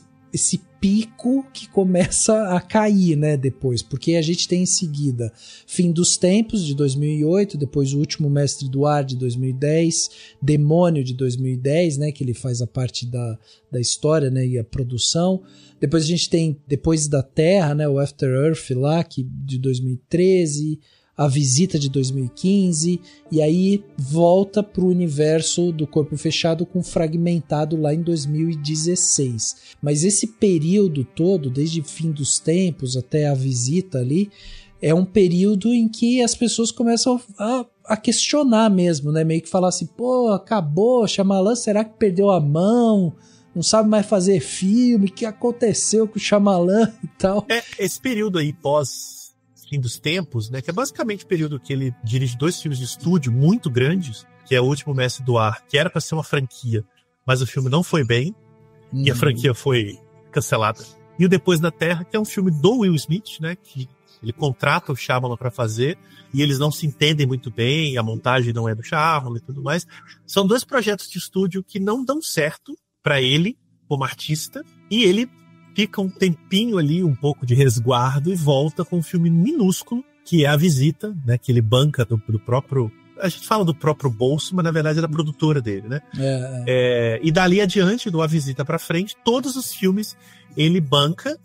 pico que começa a cair, né, depois, porque a gente tem em seguida Fim dos Tempos, de 2008, depois O Último Mestre do Ar, de 2010, Demônio, de 2010, né, que ele faz a parte da história, né, e a produção. Depois a gente tem Depois da Terra, né, o After Earth lá, de 2013, A Visita, de 2015, e aí volta para o universo do Corpo Fechado com Fragmentado lá em 2016. Mas esse período todo, desde Fim dos Tempos até A Visita ali, é um período em que as pessoas começam a questionar mesmo, né? Meio que falar assim, pô, acabou, Shyamalan, será que perdeu a mão? Não sabe mais fazer filme? O que aconteceu com o Shyamalan e tal? Esse período aí Fim dos Tempos, né, que é basicamente o período que ele dirige 2 filmes de estúdio muito grandes, que é O Último Mestre do Ar, que era para ser uma franquia, mas o filme não foi bem, e a franquia foi cancelada. E o Depois da Terra, que é um filme do Will Smith, né, que ele contrata o Shyamalan para fazer, e eles não se entendem muito bem, a montagem não é do Shyamalan e tudo mais. São 2 projetos de estúdio que não dão certo para ele, como artista, e ele fica um tempinho ali, um pouco de resguardo, e volta com um filme minúsculo, que é A Visita, né, que ele banca do próprio... A gente fala do próprio bolso, mas na verdade é da produtora dele, né? E dali adiante, do A Visita pra frente, todos os filmes ele banca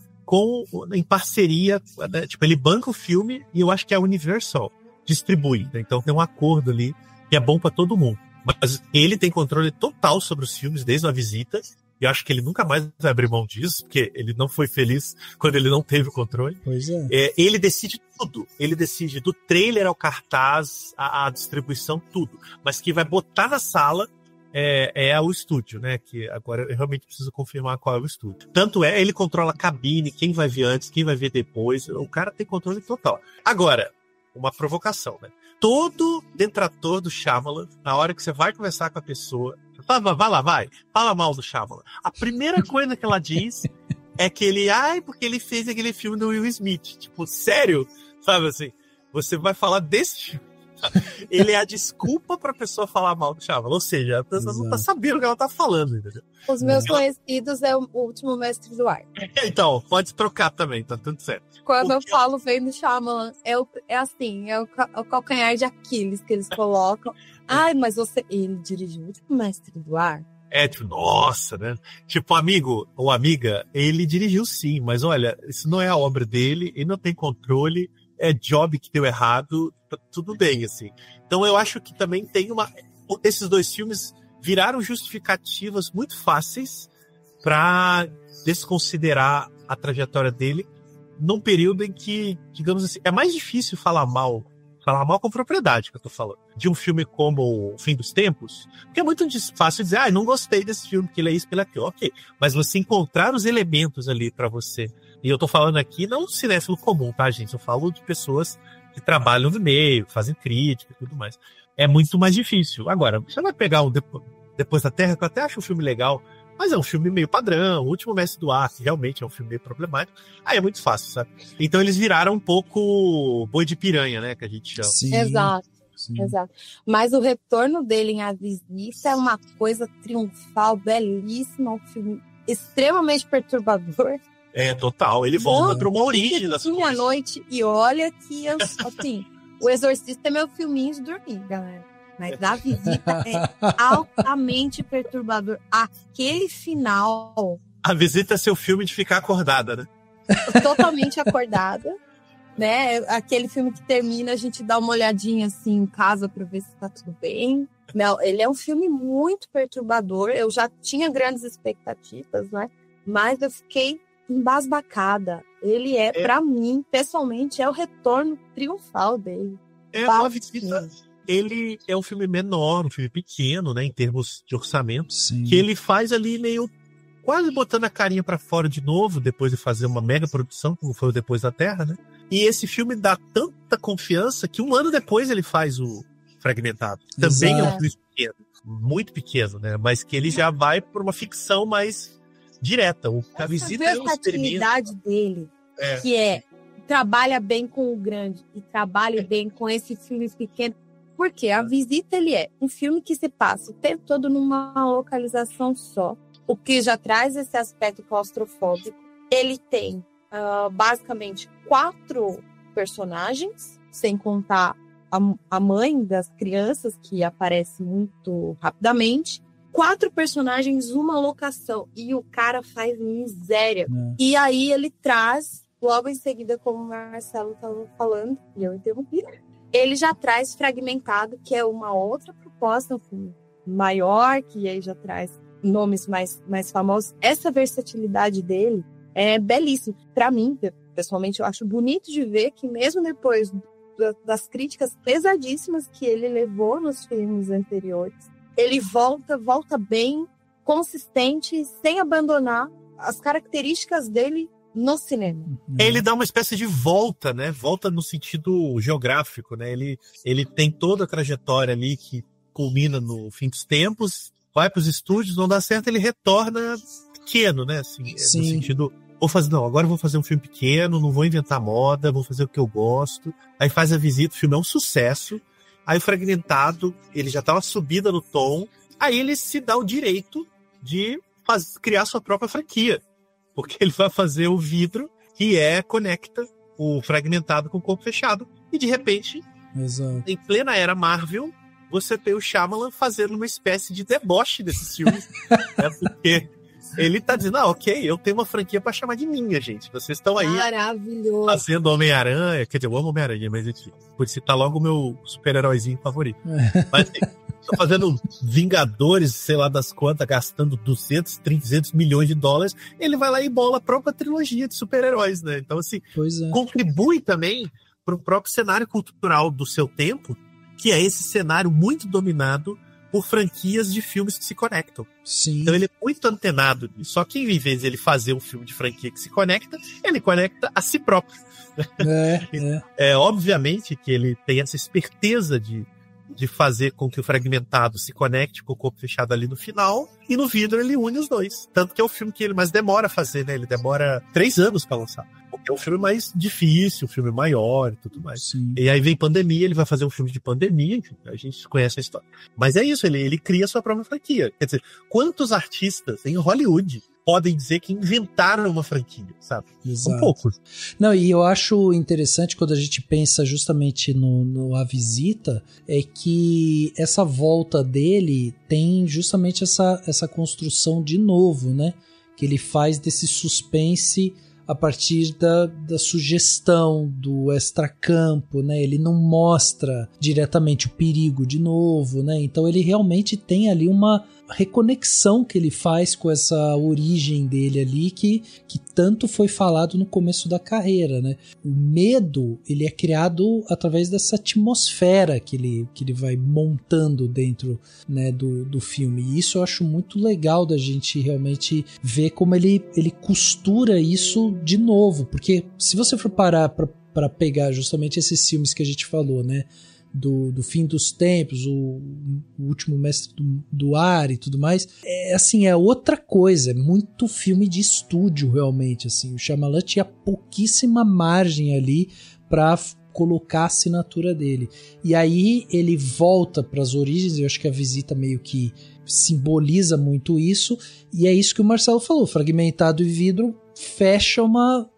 em parceria, né? Tipo, ele banca o filme e eu acho que a Universal distribui, né? Então tem um acordo ali que é bom pra todo mundo. Mas ele tem controle total sobre os filmes desde A Visita. E acho que ele nunca mais vai abrir mão disso, porque ele não foi feliz quando ele não teve o controle. Pois é. Ele decide tudo. Ele decide do trailer ao cartaz, a distribuição, tudo. Mas quem vai botar na sala é o estúdio, né? Que agora eu realmente preciso confirmar qual é o estúdio. Tanto ele controla a cabine, quem vai ver antes, quem vai ver depois. O cara tem controle total. Agora, uma provocação, né? Todo detrator do Shyamalan, na hora que você vai conversar com a pessoa, fala mal do Shyamalan. A primeira coisa que ela diz é que porque ele fez aquele filme do Will Smith. Tipo, sério? Sabe assim, você vai falar desse filme? Ele é a desculpa pra pessoa falar mal do Shyamalan. Ou seja, a pessoa não tá sabendo o que ela tá falando, entendeu? Os meus conhecidos é o Último Mestre do Ar. Então, pode trocar também, tá tudo certo. Quando eu falo vem do Shyamalan, é o calcanhar de Aquiles que eles colocam. Ai, mas ele dirigiu O Último Mestre do Ar? Tipo, nossa, né? Tipo, amigo ou amiga, ele dirigiu sim, mas olha, isso não é a obra dele, ele não tem controle, é job que deu errado, tudo bem, assim. Então eu acho que também tem esses dois filmes viraram justificativas muito fáceis para desconsiderar a trajetória dele num período em que, digamos assim, é mais difícil falar mal com propriedade, que eu tô falando, de um filme como O Fim dos Tempos, porque é muito fácil dizer, não gostei desse filme, que ele é isso, que ele é aquilo, ok, mas você encontrar os elementos ali pra você, e eu tô falando aqui não do cinéfilo comum, tá, gente, eu falo de pessoas que trabalham no meio, que fazem crítica e tudo mais, é muito mais difícil. Agora, você vai pegar Depois da Terra, que eu até acho um filme legal, mas é um filme meio padrão, O Último Mestre do Ar, que realmente é um filme meio problemático. Aí é muito fácil, sabe? Então eles viraram um pouco boi de piranha, né? Que a gente chama. Sim, exato. Mas o retorno dele em A Visita é uma coisa triunfal, belíssima, um filme extremamente perturbador. Total. Ele volta para uma origem das coisas. À noite, e olha que, assim, O Exorcista é meu filminho de dormir, galera. Mas A Visita é altamente perturbador. Aquele final... A Visita é seu filme de ficar acordada, né? Totalmente acordada, né? Aquele filme que termina, a gente dá uma olhadinha assim em casa para ver se tá tudo bem. Não, ele é um filme muito perturbador. Eu já tinha grandes expectativas, né? Mas eu fiquei embasbacada. Ele para mim, pessoalmente, é o retorno triunfal dele. A Visita... Ele é um filme menor, um filme pequeno, né, em termos de orçamento, sim, que ele faz ali meio quase botando a carinha pra fora de novo, depois de fazer uma mega produção, como foi o Depois da Terra, né? E esse filme dá tanta confiança que um ano depois ele faz o Fragmentado. Também é um filme pequeno, muito pequeno, né? Mas que ele já vai por uma ficção mais direta. A Visita é um experimento dele, que trabalha bem com o grande e trabalha bem com esse filme pequeno. Porque A Visita, ele é um filme que se passa o tempo todo numa localização só, o que já traz esse aspecto claustrofóbico. Ele tem, basicamente, 4 personagens, sem contar a mãe das crianças, que aparece muito rapidamente. 4 personagens, uma locação. E o cara faz miséria. E aí ele traz, logo em seguida, como o Marcelo estava falando, e eu interrompi, ele já traz Fragmentado, que é uma outra proposta, um filme maior, que aí já traz nomes mais famosos. Essa versatilidade dele é belíssima. Para mim, pessoalmente, eu acho bonito de ver que mesmo depois das críticas pesadíssimas que ele levou nos filmes anteriores, ele volta bem, consistente, sem abandonar as características dele no cinema. Ele dá uma espécie de volta, né? Volta no sentido geográfico, né? Ele tem toda a trajetória ali que culmina no Fim dos Tempos, vai para os estúdios, não dá certo, ele retorna pequeno, né? Assim, sim, no sentido, agora eu vou fazer um filme pequeno, não vou inventar moda, vou fazer o que eu gosto. Aí faz A Visita, o filme é um sucesso. Aí o Fragmentado, ele já tá uma subida no tom. Aí ele se dá o direito de criar sua própria franquia. Porque ele vai fazer o Vidro, que conecta o Fragmentado com o Corpo Fechado. E, de repente, em plena era Marvel, você tem o Shyamalan fazendo uma espécie de deboche desses filmes. Né? Porque ele tá dizendo, ok, eu tenho uma franquia pra chamar de minha, gente. Vocês estão aí fazendo Homem-Aranha. Quer dizer, eu amo Homem-Aranha, mas enfim, por citar logo o meu super-heróizinho favorito. Mas assim, tô fazendo Vingadores, sei lá das quantas, gastando 200, 300 milhões de dólares, ele vai lá e bola a própria trilogia de super-heróis, né? Então, assim, contribui também para o próprio cenário cultural do seu tempo, que é esse cenário muito dominado por franquias de filmes que se conectam. Sim. Então ele é muito antenado nisso. Só que em vez de ele fazer um filme de franquia que se conecta, ele conecta a si próprio. Obviamente que ele tem essa esperteza de fazer com que o Fragmentado se conecte com o Corpo Fechado ali no final, e no Vidro ele une os dois. Tanto que é o filme que ele mais demora a fazer, né? Ele demora 3 anos para lançar. é um filme mais difícil, um filme maior e tudo mais. Sim. E aí vem pandemia, ele vai fazer um filme de pandemia, enfim, a gente conhece a história. Mas é isso, ele cria a sua própria franquia. Quer dizer, quantos artistas em Hollywood podem dizer que inventaram uma franquia, sabe? Exato. Um pouco. Não, e eu acho interessante quando a gente pensa justamente no A Visita, é que essa volta dele tem justamente essa construção de novo, né? Que ele faz desse suspense a partir da sugestão, do extracampo, né? Ele não mostra diretamente o perigo de novo, né? Então ele realmente tem ali uma reconexão que ele faz com essa origem dele ali que tanto foi falado no começo da carreira, né? O medo, ele é criado através dessa atmosfera que ele vai montando dentro, né, do filme. E isso eu acho muito legal da gente realmente ver como ele costura isso de novo, porque se você for parar para pegar justamente esses filmes que a gente falou, né, do fim dos tempos, o último mestre do ar e tudo mais, é outra coisa, é muito filme de estúdio realmente, assim. O Shyamalan tinha pouquíssima margem ali para colocar a assinatura dele, e aí ele volta para as origens. Eu acho que A Visita meio que simboliza muito isso, e é isso que o Marcelo falou, Fragmentado e Vidro fecha uma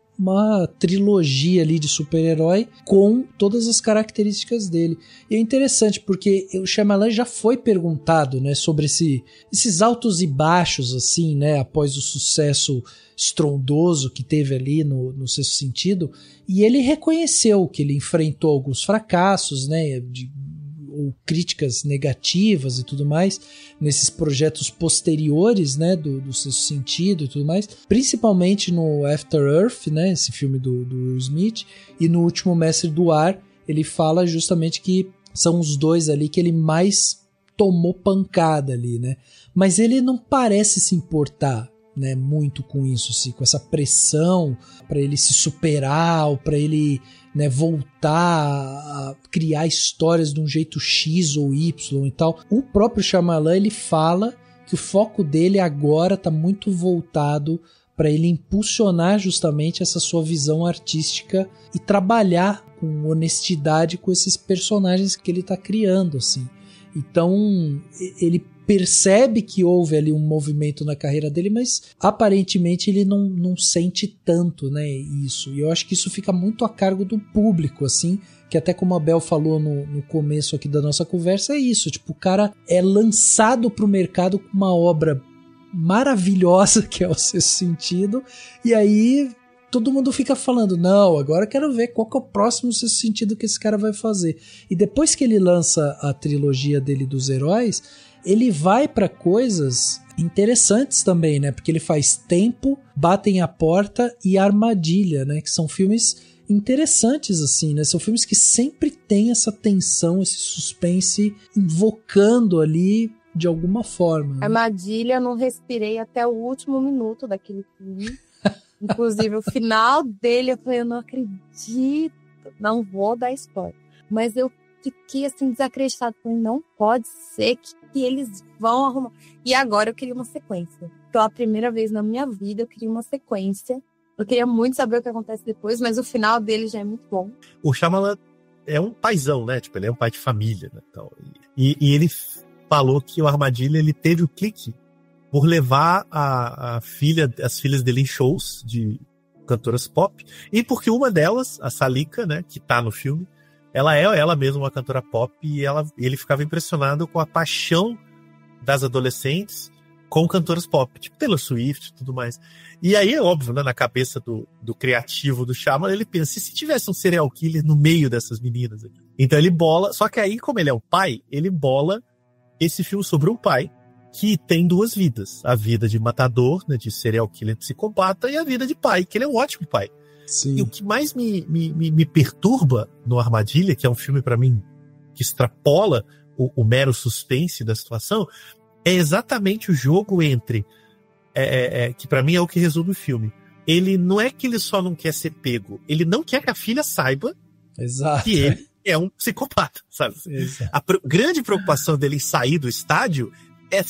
trilogia ali de super-herói com todas as características dele. E é interessante porque o Shyamalan já foi perguntado, né, sobre esses altos e baixos, assim, né, após o sucesso estrondoso que teve ali no Sexto Sentido, e ele reconheceu que ele enfrentou alguns fracassos, né, ou críticas negativas e tudo mais, nesses projetos posteriores, né, do Sexto Sentido e tudo mais, principalmente no After Earth, né, esse filme do Will Smith, e no Último Mestre do Ar, ele fala justamente que são os dois ali que ele mais tomou pancada ali, né, mas ele não parece se importar, né, muito com isso, assim, com essa pressão para ele se superar, ou para ele, né, voltar a criar histórias de um jeito X ou Y e tal. O próprio Shyamalan, ele fala que o foco dele agora está muito voltado para ele impulsionar justamente essa sua visão artística e trabalhar com honestidade com esses personagens que ele está criando, assim. Então ele percebe que houve ali um movimento na carreira dele, mas aparentemente ele não sente tanto, né, isso. E eu acho que isso fica muito a cargo do público, assim, que até como a Bel falou no começo aqui da nossa conversa, é isso, tipo, o cara é lançado pro mercado com uma obra maravilhosa, que é o Sexto Sentido, e aí todo mundo fica falando, não, agora eu quero ver qual que é o próximo Sexto Sentido que esse cara vai fazer. E depois que ele lança a trilogia dele dos heróis, ele vai para coisas interessantes também, né? Porque ele faz Tempo, Batem a Porta e Armadilha, né? Que são filmes interessantes, assim, né? São filmes que sempre tem essa tensão, esse suspense invocando ali de alguma forma, né? Armadilha, não respirei até o último minuto daquele filme. Inclusive, o final dele, eu falei, eu não acredito, não vou dar spoiler. Mas eu fiquei, assim, desacreditada. Falei, não pode ser que eles vão arrumar. E agora eu queria uma sequência. Pela primeira vez na minha vida, eu queria uma sequência. Eu queria muito saber o que acontece depois, mas o final dele já é muito bom. O Shyamalan é um paizão, né? Tipo, ele é um pai de família, né? Então, e ele falou que o Armadilha, ele teve o clique por levar as filhas dele em shows de cantoras pop, e porque uma delas, a Salika, né, que tá no filme, ela é ela mesma uma cantora pop, e ele ficava impressionado com a paixão das adolescentes com cantoras pop, tipo Taylor Swift e tudo mais. E aí, é óbvio, né, na cabeça do criativo do Shyamalan, ele pensa, e se tivesse um serial killer no meio dessas meninas aqui? Então ele bola, só que aí, como ele é um pai, ele bola esse filme sobre um pai que tem duas vidas. A vida de matador, né, de serial killer psicopata, e a vida de pai, que ele é um ótimo pai. Sim. E o que mais me perturba no Armadilha, que é um filme para mim que extrapola o mero suspense da situação, é exatamente o jogo entre que para mim é o que resume o filme. Ele não é que ele só não quer ser pego, ele não quer que a filha saiba Exato. que ele é um psicopata, sabe? Exato. A grande preocupação dele em sair do estádio é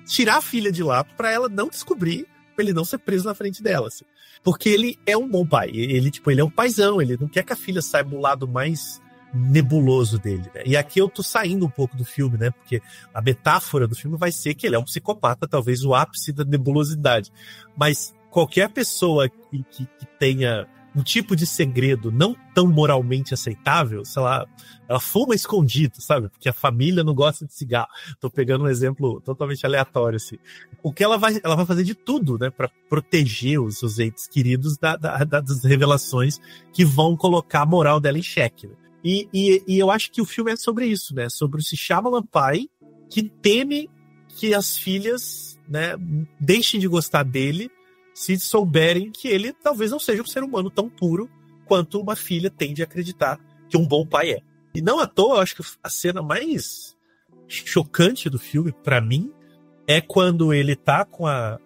tirar a filha de lá para ela não descobrir pra ele não ser preso na frente dela, assim. Porque ele é um bom pai. Ele é um paizão, ele não quer que a filha saiba do lado mais nebuloso dele, né? E aqui eu tô saindo um pouco do filme, né? Porque a metáfora do filme vai ser que ele é um psicopata, talvez o ápice da nebulosidade. Mas qualquer pessoa que tenha um tipo de segredo não tão moralmente aceitável, sei lá, ela fuma escondido, sabe? Porque a família não gosta de cigarro. Tô pegando um exemplo totalmente aleatório, assim. O que ela vai fazer de tudo, né? Pra proteger os seus entes queridos das revelações que vão colocar a moral dela em xeque, né? E eu acho que o filme é sobre isso, né? Sobre esse Shyamalan pai que teme que as filhas, né, deixem de gostar dele se souberem que ele talvez não seja um ser humano tão puro quanto uma filha tende a acreditar que um bom pai é. E não à toa, eu acho que a cena mais chocante do filme, pra mim, é quando ele tá com a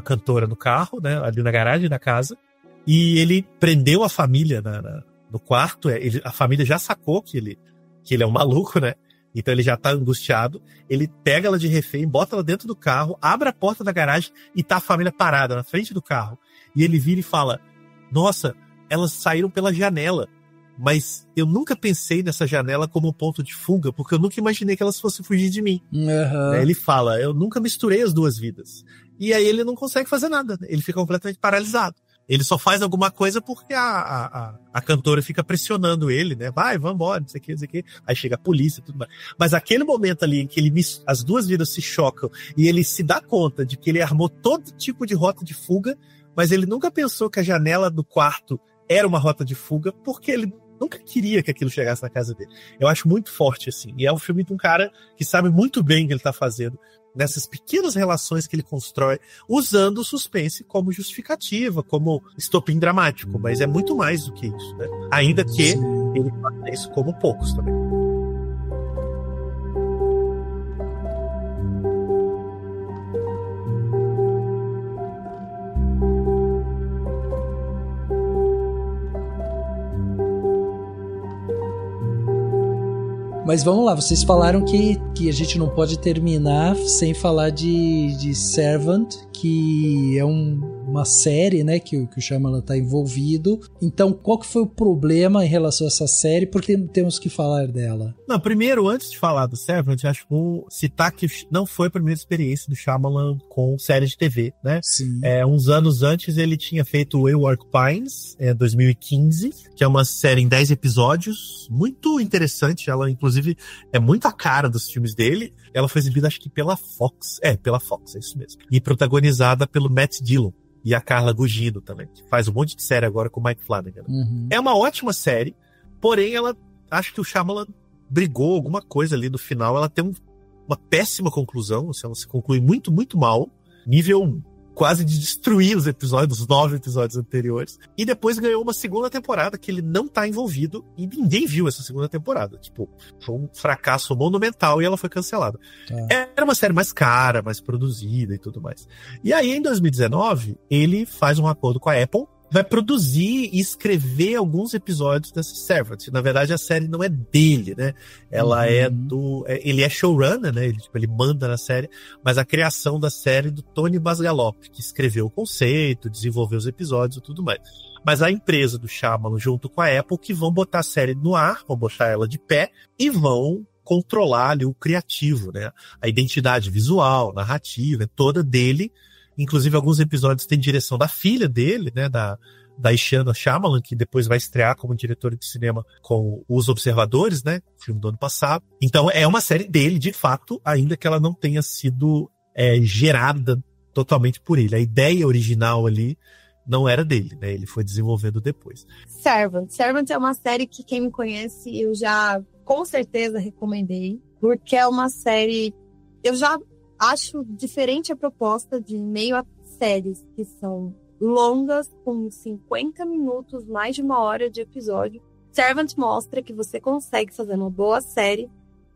cantora no carro, né, ali na garagem da casa, e ele prendeu a família no quarto. A família já sacou que ele é um maluco, né? Então ele já tá angustiado. Ele pega ela de refém, bota ela dentro do carro, abre a porta da garagem e tá a família parada na frente do carro. E ele vira e fala: nossa, elas saíram pela janela, mas eu nunca pensei nessa janela como um ponto de fuga, porque eu nunca imaginei que elas fossem fugir de mim. Uhum. Ele fala: eu nunca misturei as duas vidas. E aí ele não consegue fazer nada, né? Ele fica completamente paralisado. Ele só faz alguma coisa porque a cantora fica pressionando ele, né? Vai, vambora, não sei o que, não sei o que. Aí chega a polícia e tudo mais. Mas aquele momento ali em que as duas vidas se chocam e ele se dá conta de que ele armou todo tipo de rota de fuga, mas ele nunca pensou que a janela do quarto era uma rota de fuga, porque ele nunca queria que aquilo chegasse na casa dele. Eu acho muito forte, assim. E é um filme de um cara que sabe muito bem o que ele tá fazendo nessas pequenas relações que ele constrói, usando o suspense como justificativa, como estopim dramático. Mas é muito mais do que isso, né? Ainda que ele faça isso como poucos também. Mas vamos lá, vocês falaram que a gente não pode terminar sem falar de Servant, que é uma série, né, que o Shyamalan tá envolvido. Então, qual que foi o problema em relação a essa série? Porque temos que falar dela. Não, primeiro, antes de falar do Servant, acho bom citar que não foi a primeira experiência do Shyamalan com série de TV, né? Sim. Uns anos antes, ele tinha feito Wayward Pines, em 2015, que é uma série em 10 episódios, muito interessante. Ela, inclusive, é muito a cara dos filmes dele. Ela foi exibida, acho que pela Fox. Pela Fox, é isso mesmo. E protagonizada pelo Matt Dillon e a Carla Gugino também, que faz um monte de série agora com o Mike Flanagan. Uhum. É uma ótima série, porém ela, acho que o Shyamalan brigou alguma coisa ali no final. Ela tem uma péssima conclusão, ela se conclui muito, muito mal, nível quase de destruir os episódios, os 9 episódios anteriores. E depois ganhou uma segunda temporada que ele não tá envolvido e ninguém viu essa segunda temporada. Tipo, foi um fracasso monumental e ela foi cancelada. Era uma série mais cara, mais produzida e tudo mais. E aí, em 2019, ele faz um acordo com a Apple, vai produzir e escrever alguns episódios dessa Servant. Na verdade, a série não é dele, né? Ela é ele é showrunner, né? Ele manda na série, mas a criação da série é do Tony Basgalope, que escreveu o conceito, desenvolveu os episódios e tudo mais. Mas a empresa do Shyamalan, junto com a Apple, que vão botar a série no ar, vão botar ela de pé e vão controlar ali o criativo, né? A identidade visual, narrativa, é toda dele. Inclusive, alguns episódios têm direção da filha dele, né, da Ishana Shyamalan, que depois vai estrear como diretora de cinema com Os Observadores, né, filme do ano passado. Então, é uma série dele, de fato, ainda que ela não tenha sido gerada totalmente por ele. A ideia original ali não era dele, né, ele foi desenvolvendo depois. Servant é uma série que quem me conhece, eu já com certeza recomendei, porque é uma série... Eu já acho diferente a proposta de meio a séries que são longas, com 50 minutos, mais de uma hora de episódio. Servant mostra que você consegue fazer uma boa série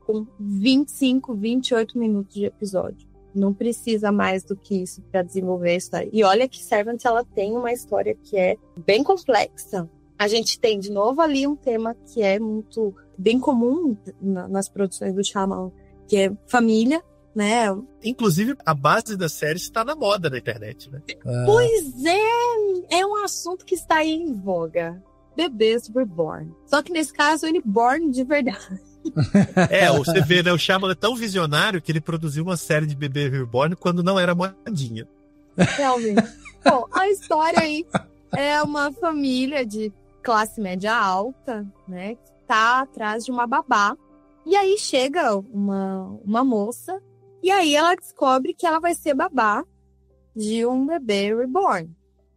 com 25, 28 minutos de episódio. Não precisa mais do que isso para desenvolver a história. E olha que Servant, ela tem uma história que é bem complexa. A gente tem, de novo, ali um tema que é muito bem comum nas produções do Shyamalan, que é família. né? Inclusive, a base da série está na moda na internet, né? Pois é um assunto que está aí em voga. Bebês reborn. Só que nesse caso, ele born de verdade. Você vê, né? O Shyamalan é tão visionário que ele produziu uma série de bebê reborn quando não era modinha. Realmente. Bom, a história aí é uma família de classe média alta, né? Que tá atrás de uma babá. E aí chega uma moça e aí ela descobre que ela vai ser babá de um bebê reborn.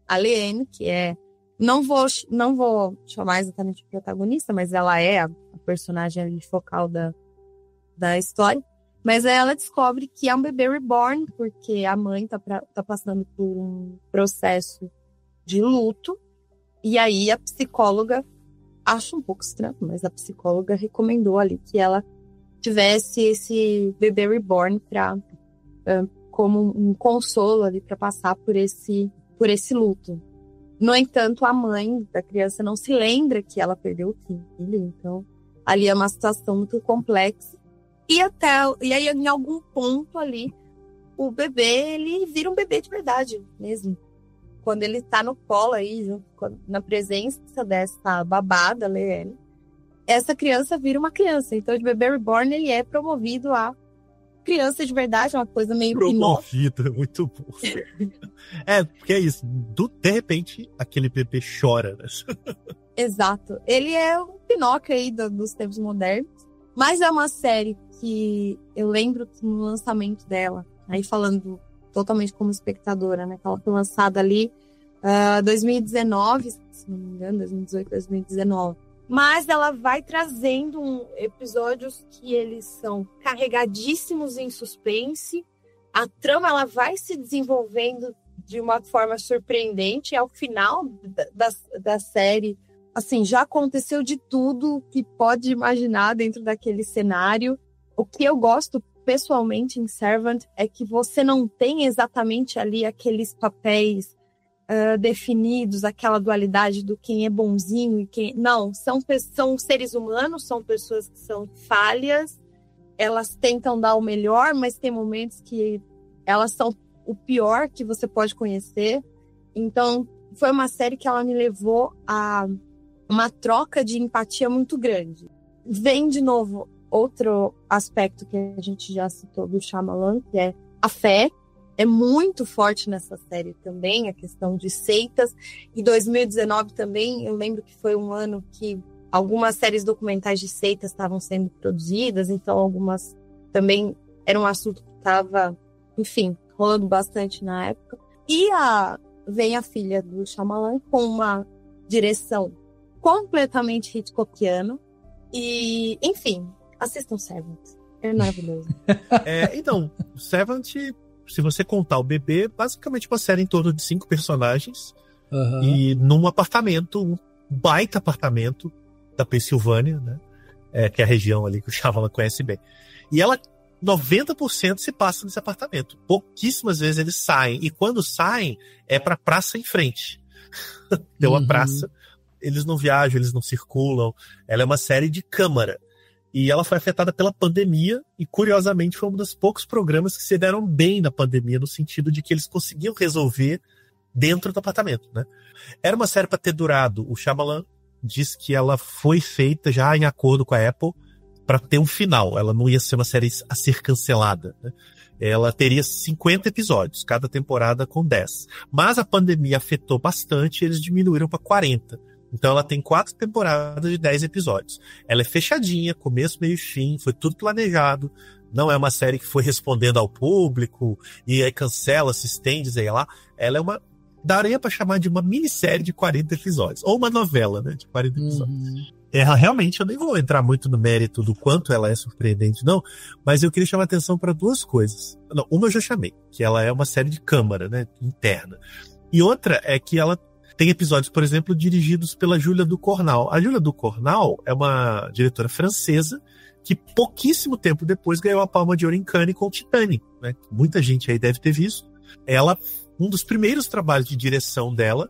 A Leanne, que é... Não vou chamar exatamente a protagonista, mas ela é a personagem focal da história. Mas aí ela descobre que é um bebê reborn, porque a mãe tá passando por um processo de luto. E aí a psicóloga, acho um pouco estranho, mas a psicóloga recomendou ali que ela tivesse esse bebê reborn como um consolo ali para passar por esse luto. No entanto, a mãe da criança não se lembra que ela perdeu o filho, então ali é uma situação muito complexa. E aí, em algum ponto ali, o bebê, ele vira um bebê de verdade mesmo. Quando ele tá no colo aí, na presença dessa babada, Leanne, essa criança vira uma criança. Então, de bebê reborn, ele é promovido a criança de verdade, uma coisa meio promovida, muito bom. Porque é isso. De repente, aquele bebê chora, né? Exato. Ele é um Pinóquio aí dos tempos modernos. Mas é uma série que eu lembro que no lançamento dela, aí falando totalmente como espectadora, né? Que ela foi lançada ali 2019, se não me engano, 2018, 2019. Mas ela vai trazendo episódios que eles são carregadíssimos em suspense. A trama ela vai se desenvolvendo de uma forma surpreendente. Ao final da série, assim, já aconteceu de tudo que pode imaginar dentro daquele cenário. O que eu gosto pessoalmente em Servant é que você não tem exatamente ali aqueles papéis definidos, aquela dualidade do quem é bonzinho e quem... Não, são seres humanos, são pessoas que são falhas, elas tentam dar o melhor, mas tem momentos que elas são o pior que você pode conhecer. Então, foi uma série que ela me levou a uma troca de empatia muito grande. Vem, de novo, outro aspecto que a gente já citou do Shyamalan, que é a fé. É muito forte nessa série também, a questão de seitas. Em 2019 também, eu lembro que foi um ano que algumas séries documentais de seitas estavam sendo produzidas, então algumas também era um assunto que estava, enfim, rolando bastante na época. E vem a filha do Shyamalan com uma direção completamente Hitchcockiana. E, enfim, assistam Servant. É maravilhoso. Então, Servant... Se você contar o bebê, basicamente uma série em torno de 5 personagens. Uhum. E num apartamento, um baita apartamento da Pensilvânia, né? Que é a região ali que o Shyamalan conhece bem. E ela, 90% se passa nesse apartamento. Pouquíssimas vezes eles saem. E quando saem, é pra praça em frente. Tem uma praça. Eles não viajam, eles não circulam. Ela é uma série de câmara. E ela foi afetada pela pandemia e, curiosamente, foi um dos poucos programas que se deram bem na pandemia, no sentido de que eles conseguiam resolver dentro do apartamento, né? Era uma série para ter durado. O Shyamalan diz que ela foi feita já em acordo com a Apple para ter um final. Ela não ia ser uma série a ser cancelada, né? Ela teria 50 episódios, cada temporada com 10. Mas a pandemia afetou bastante e eles diminuíram para 40. Então ela tem 4 temporadas de 10 episódios. Ela é fechadinha, começo, meio e fim, foi tudo planejado. Não é uma série que foi respondendo ao público e aí cancela, se estende, sei lá. Ela é uma... daria pra chamar de uma minissérie de 40 episódios. Ou uma novela, né, de 40 episódios. Realmente, eu nem vou entrar muito no mérito do quanto ela é surpreendente, não. Mas eu queria chamar a atenção para 2 coisas. Não, uma eu já chamei, que ela é uma série de câmara, né, interna. E outra é que ela tem episódios, por exemplo, dirigidos pela Julia Ducournau. A Julia Ducournau é uma diretora francesa que pouquíssimo tempo depois ganhou a Palma de Ouro em Cannes com o Titanic, né? Muita gente aí deve ter visto. Ela, um dos primeiros trabalhos de direção dela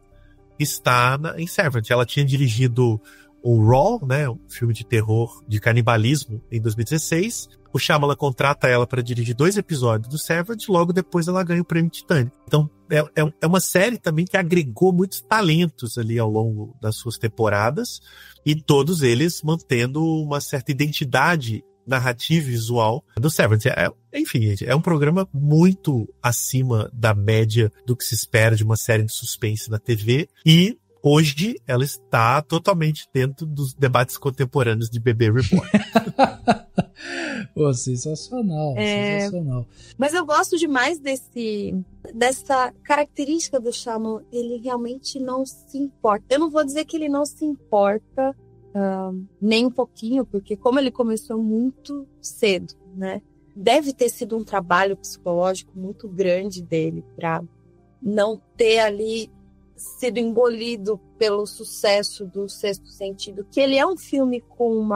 está em Servant. Ela tinha dirigido o Raw, né, um filme de terror de canibalismo, em 2016. o Shyamalan contrata ela para dirigir 2 episódios do Severance, logo depois ela ganha o prêmio Titanic. Então, é uma série também que agregou muitos talentos ali ao longo das suas temporadas, e todos eles mantendo uma certa identidade narrativa e visual do Severance. Enfim, gente, é um programa muito acima da média do que se espera de uma série de suspense na TV, e hoje ela está totalmente dentro dos debates contemporâneos de Bebê Reborn. Pô, sensacional, sensacional. Mas eu gosto demais dessa característica do Shyamalan. Ele realmente não se importa. Eu não vou dizer que ele não se importa nem um pouquinho, porque como ele começou muito cedo, né? Deve ter sido um trabalho psicológico muito grande dele para não ter ali sido engolido pelo sucesso do Sexto Sentido, que ele é um filme com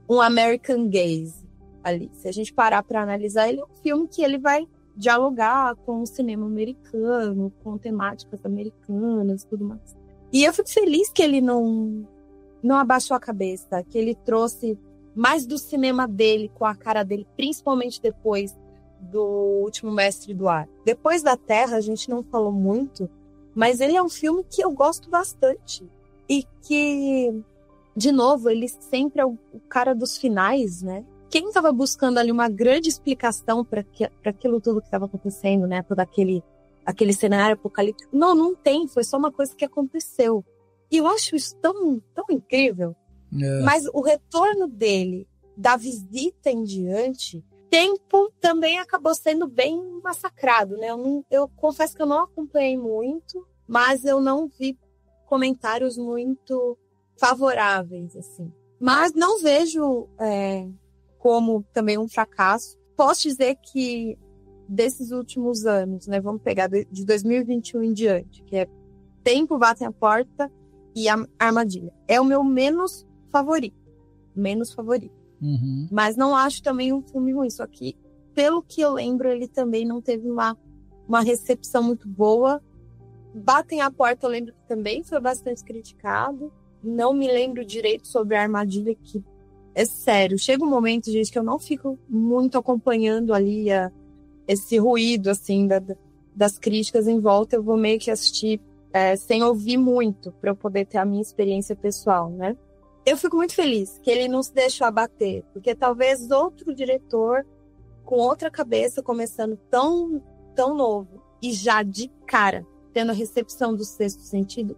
um American gaze ali. Se a gente parar para analisar, ele é um filme que ele vai dialogar com o cinema americano, com temáticas americanas e tudo mais. E eu fico feliz que ele não abaixou a cabeça, que ele trouxe mais do cinema dele, com a cara dele, principalmente depois do Último Mestre do Ar. Depois da Terra, a gente não falou muito, mas ele é um filme que eu gosto bastante. E que, de novo, ele sempre é o cara dos finais, né? Quem estava buscando ali uma grande explicação para aquilo tudo que estava acontecendo, né? Todo aquele cenário apocalíptico. Não tem, foi só uma coisa que aconteceu. E eu acho isso tão, tão incrível. Mas o retorno dele, da visita em diante, tempo também acabou sendo bem massacrado, né? Eu confesso que eu não acompanhei muito, mas eu não vi comentários muito favoráveis, assim. Mas não vejo como também um fracasso. Posso dizer que desses últimos anos, né? Vamos pegar de 2021 em diante, que é Tempo, Batem a Porta e a Armadilha. É o meu menos favorito. Uhum. Mas não acho também um filme ruim. Só que, pelo que eu lembro, ele também não teve uma recepção muito boa. Batem a Porta, eu lembro que também foi bastante criticado. Não me lembro direito sobre a Armadilha, que é sério. Chega um momento, gente, que eu não fico muito acompanhando ali esse ruído, assim, das críticas em volta. Eu vou meio que assistir sem ouvir muito, para eu poder ter a minha experiência pessoal, né? Eu fico muito feliz que ele não se deixou abater, porque talvez outro diretor com outra cabeça, começando tão, tão novo, e já de cara, tendo a recepção do Sexto Sentido,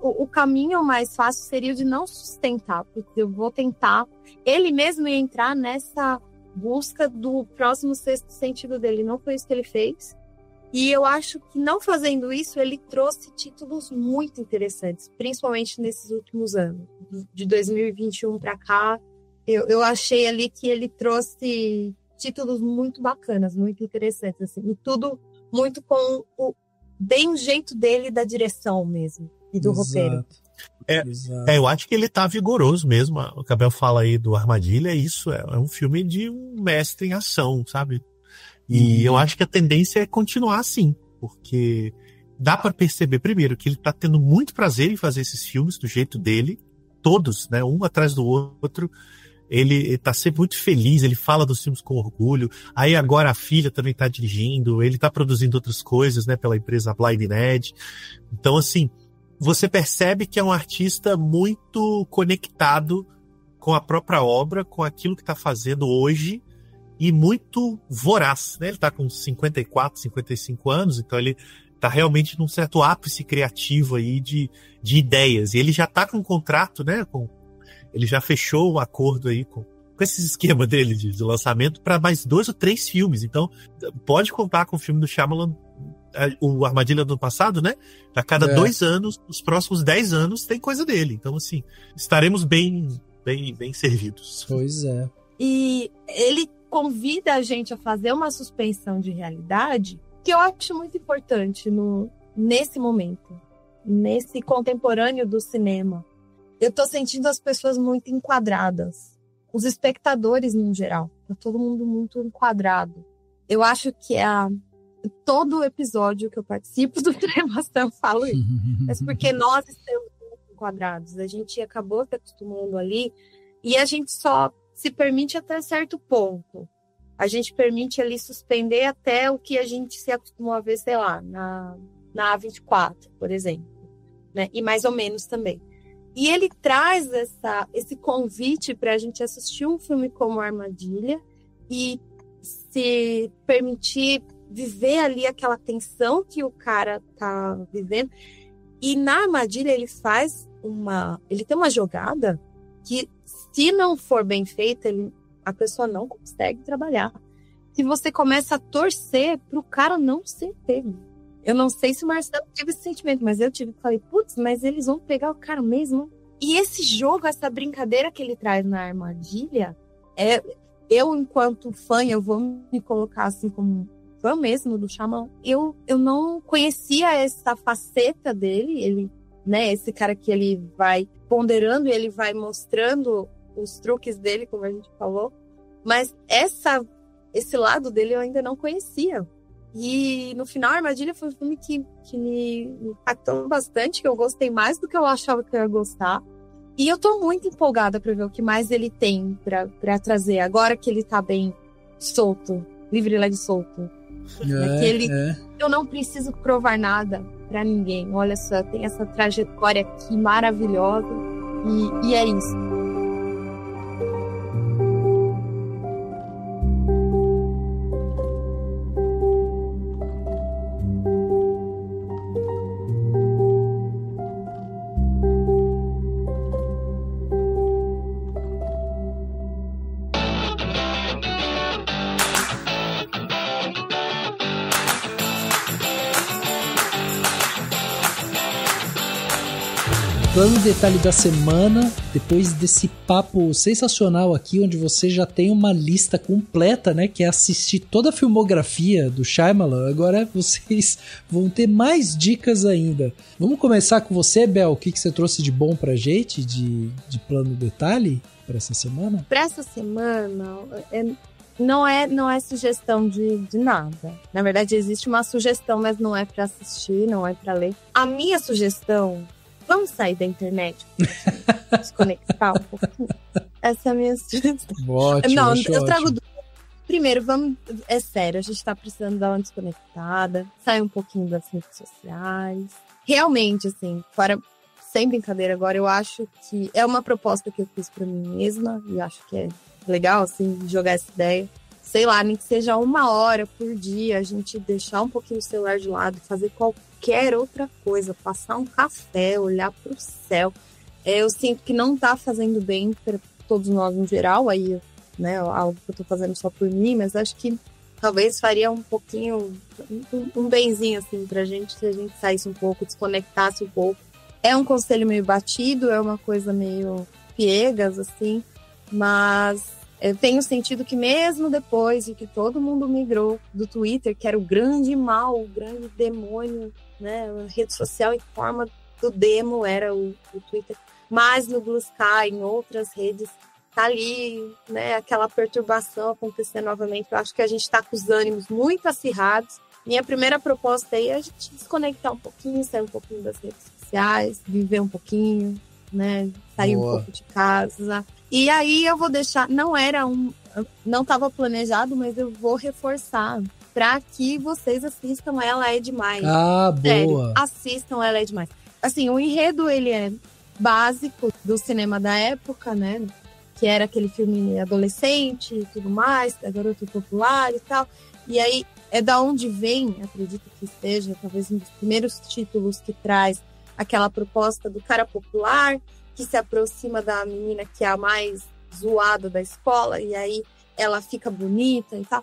o caminho mais fácil seria o de não sustentar, porque eu vou tentar, ele mesmo ia entrar nessa busca do próximo Sexto Sentido dele, não foi isso que ele fez. E eu acho que não fazendo isso, ele trouxe títulos muito interessantes, principalmente nesses últimos anos. De 2021 para cá, eu achei ali que ele trouxe títulos muito bacanas, muito interessantes, assim, e tudo muito com bem o jeito dele da direção mesmo, e do roteiro. Eu acho que ele tá vigoroso mesmo. O Cabel fala aí do Armadilha, é um filme de um mestre em ação, sabe? E eu acho que a tendência é continuar assim, porque dá para perceber, primeiro, que ele tá tendo muito prazer em fazer esses filmes do jeito dele, todos, né, um atrás do outro. Ele tá sempre muito feliz, ele fala dos filmes com orgulho. Aí agora a filha também tá dirigindo, ele tá produzindo outras coisas, né, pela empresa Blind Edge. Então, assim, você percebe que é um artista muito conectado com a própria obra, com aquilo que tá fazendo hoje, e muito voraz, né? Ele tá com 54, 55 anos, então ele tá realmente num certo ápice criativo aí de ideias. E ele já tá com um contrato, né? Ele já fechou um acordo aí com esse esquema dele de lançamento para mais 2 ou 3 filmes. Então, pode contar com o filme do Shyamalan, o Armadilha do ano passado, né? A cada 2 anos, nos próximos 10 anos, tem coisa dele. Então, assim, estaremos bem servidos. Pois é. E ele convida a gente a fazer uma suspensão de realidade, que eu acho muito importante nesse momento, nesse contemporâneo do cinema. Eu tô sentindo as pessoas muito enquadradas, os espectadores no geral, tá todo mundo muito enquadrado. Eu acho que todo episódio que eu participo do Tremação eu falo isso, mas porque nós estamos muito enquadrados, a gente acabou se acostumando ali, e a gente só se permite até certo ponto. A gente permite ali suspender até o que a gente se acostumou a ver, sei lá, na A24, por exemplo, né? E mais ou menos também. E ele traz esse convite para a gente assistir um filme como Armadilha e se permitir viver ali aquela tensão que o cara tá vivendo. E na Armadilha ele tem uma jogada que, se não for bem feita, a pessoa não consegue trabalhar. Que você começa a torcer pro cara não ser pego. Eu não sei se o Marcelo teve esse sentimento, mas eu tive. Falei, putz, mas eles vão pegar o cara mesmo? E esse jogo, essa brincadeira que ele traz na Armadilha, eu, enquanto fã, eu vou me colocar assim como fã mesmo do Shyamalan, eu não conhecia essa faceta dele, ele, né, esse cara que ele vai ponderando e ele vai mostrando os truques dele, como a gente falou, mas esse lado dele eu ainda não conhecia. E no final, a Armadilha foi um filme que me impactou bastante, que eu gostei mais do que eu achava que eu ia gostar. E eu tô muito empolgada pra ver o que mais ele tem pra trazer, agora que ele tá bem solto, livre e solto. Eu não preciso provar nada pra ninguém. Olha só, tem essa trajetória aqui maravilhosa e é isso. Plano detalhe da semana, depois desse papo sensacional aqui, onde você já tem uma lista completa, né, que é assistir toda a filmografia do Shyamalan, agora vocês vão ter mais dicas ainda. Vamos começar com você, Bel, o que você trouxe de bom pra gente, de plano detalhe para essa semana? Para essa semana, não é sugestão de nada. Na verdade, existe uma sugestão, mas não é para assistir, não é para ler. A minha sugestão... Vamos sair da internet, desconectar um pouquinho. Essa é a minha sugestão. Ótimo, não, ótimo. eu trago duas. Primeiro, é sério, a gente tá precisando dar uma desconectada, sair um pouquinho das redes sociais. Realmente, assim, sem brincadeira agora, eu acho que é uma proposta que eu fiz pra mim mesma, e acho que é legal, assim, jogar essa ideia. Sei lá, nem que seja 1 hora por dia, a gente deixar um pouquinho o celular de lado, fazer qualquer outra coisa, passar um café, olhar pro céu. Eu sinto que não tá fazendo bem para todos nós em geral, aí, né, algo que eu tô fazendo só por mim, mas acho que talvez faria um pouquinho, um benzinho, assim, pra gente, se a gente saísse um pouco, desconectasse um pouco. É um conselho meio batido, é uma coisa meio piegas, assim, mas... Eu tenho sentido que mesmo depois de que todo mundo migrou do Twitter, que era o grande mal, o grande demônio, né? A rede social em forma do demo era o Twitter. Mas no Blue Sky, em outras redes, tá ali, né? Aquela perturbação acontecendo novamente. Eu acho que a gente tá com os ânimos muito acirrados. Minha primeira proposta aí é a gente desconectar um pouquinho, sair um pouquinho das redes sociais, viver um pouquinho, né? Sair um pouco de casa. E aí eu vou deixar, não estava planejado, mas eu vou reforçar para que vocês assistam Ela é Demais. Ah, sério, boa. Assistam Ela é Demais. Assim, o enredo, ele é básico do cinema da época, né? Que era aquele filme adolescente e tudo mais, da garota popular e tal. E aí, é da onde vem, acredito que seja, talvez um dos primeiros títulos que traz aquela proposta do cara popular, que se aproxima da menina que é a mais zoada da escola, e aí ela fica bonita e tal.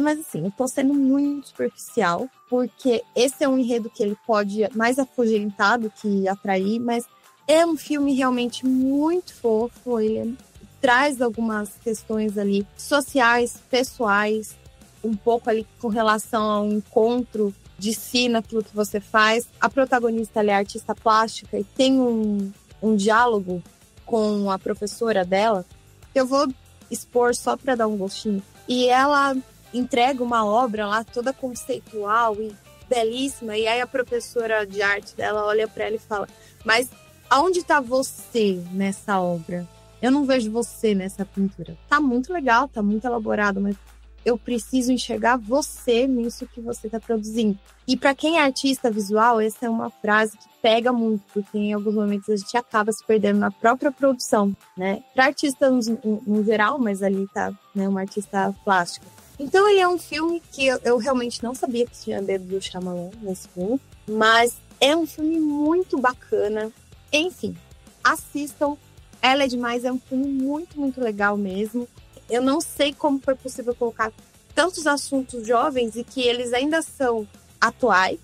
Mas assim, eu tô sendo muito superficial, porque esse é um enredo que ele pode mais afugentar do que atrair, mas é um filme realmente muito fofo, ele traz algumas questões ali sociais, pessoais, um pouco ali com relação ao encontro de si naquilo que você faz. A protagonista, ela é artista plástica e tem um diálogo com a professora dela, que eu vou expor só para dar um gostinho. E ela entrega uma obra lá toda conceitual e belíssima, e aí a professora de arte dela olha para ela e fala: mas aonde está você nessa obra? eu não vejo você nessa pintura. Tá muito legal, tá muito elaborado, mas eu preciso enxergar você nisso que você tá produzindo. E para quem é artista visual, essa é uma frase que pega muito, porque em alguns momentos a gente acaba se perdendo na própria produção, né? Para artistas no geral, mas ali tá, né, uma artista plástica. Então ele é um filme que eu realmente não sabia que tinha dedo do Shyamalan nesse filme, mas é um filme muito bacana. Enfim, assistam. Ela é Demais é um filme muito, muito legal mesmo. Eu não sei como foi possível colocar tantos assuntos jovens e que eles ainda são atuais.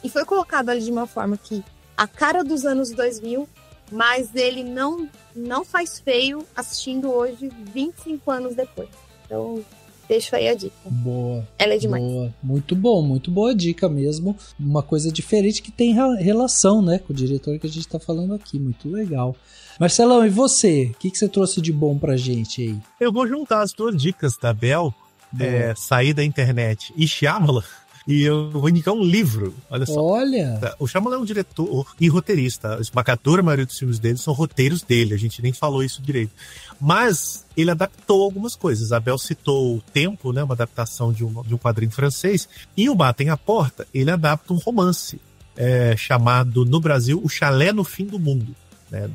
E foi colocado ali de uma forma que a cara dos anos 2000, mas ele não faz feio assistindo hoje, 25 anos depois. Então, deixo aí a dica. Boa. Ela é Demais. Boa. Muito bom, muito boa dica mesmo. Uma coisa diferente que tem relação, né, com o diretor que a gente tá falando aqui. Muito legal. Marcelão, e você? O que você trouxe de bom pra gente aí? Eu vou juntar as duas dicas da Bel, Sair da Internet e Shyamalan, e eu vou indicar um livro. Olha só. Olha! O Shyamalan é um diretor e roteirista. A esmagadora maioria dos filmes dele são roteiros dele. A gente nem falou isso direito. Mas ele adaptou algumas coisas. A Bel citou O Tempo, né, uma adaptação de um quadrinho francês. E O Batem à Porta, ele adapta um romance chamado, no Brasil, O Chalé no Fim do Mundo.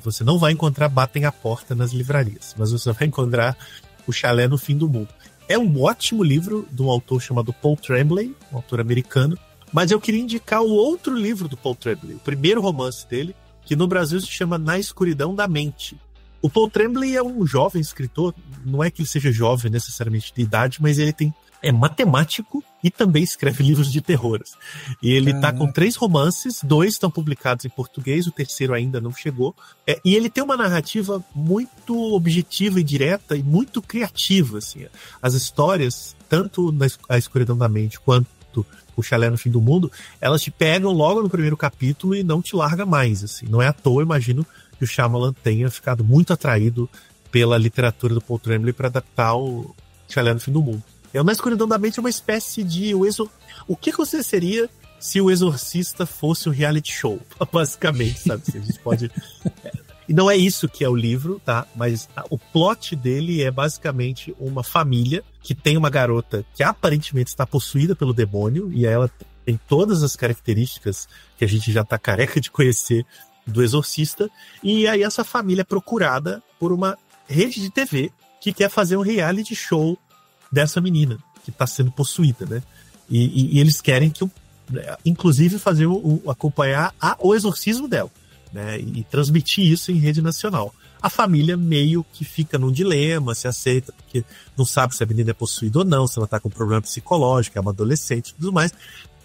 Você não vai encontrar Batem à Porta nas livrarias, mas você vai encontrar O Chalé no Fim do Mundo. É um ótimo livro de um autor chamado Paul Tremblay, um autor americano, mas eu queria indicar o outro livro do Paul Tremblay, o primeiro romance dele, que no Brasil se chama Na Escuridão da Mente. O Paul Tremblay é um jovem escritor, não é que ele seja jovem necessariamente de idade, mas ele é matemático e também escreve livros de terror. E ele tá com 3 romances, 2 estão publicados em português, o terceiro ainda não chegou. E ele tem uma narrativa muito objetiva e direta e muito criativa, assim. As histórias, tanto A Escuridão da Mente quanto O Chalé no Fim do Mundo, elas te pegam logo no primeiro capítulo e não te larga mais, assim. Não é à toa, imagino, que o Shyamalan tenha ficado muito atraído pela literatura do Paul Tremblay para adaptar o Chalé no Fim do Mundo. Na Escuridão da Mente é uma espécie de... O que você seria se o Exorcista fosse um reality show? Basicamente, sabe? A gente pode... E não é isso que é o livro, tá? Mas o plot dele é basicamente uma família que tem uma garota que aparentemente está possuída pelo demônio, e ela tem todas as características que a gente já tá careca de conhecer do Exorcista, e aí essa família é procurada por uma rede de TV que quer fazer um reality show dessa menina que está sendo possuída, né? E eles querem inclusive acompanhar o exorcismo dela, né? E transmitir isso em rede nacional. A família meio que fica num dilema, se aceita, porque não sabe se a menina é possuída ou não, se ela está com problema psicológico, é uma adolescente e tudo mais.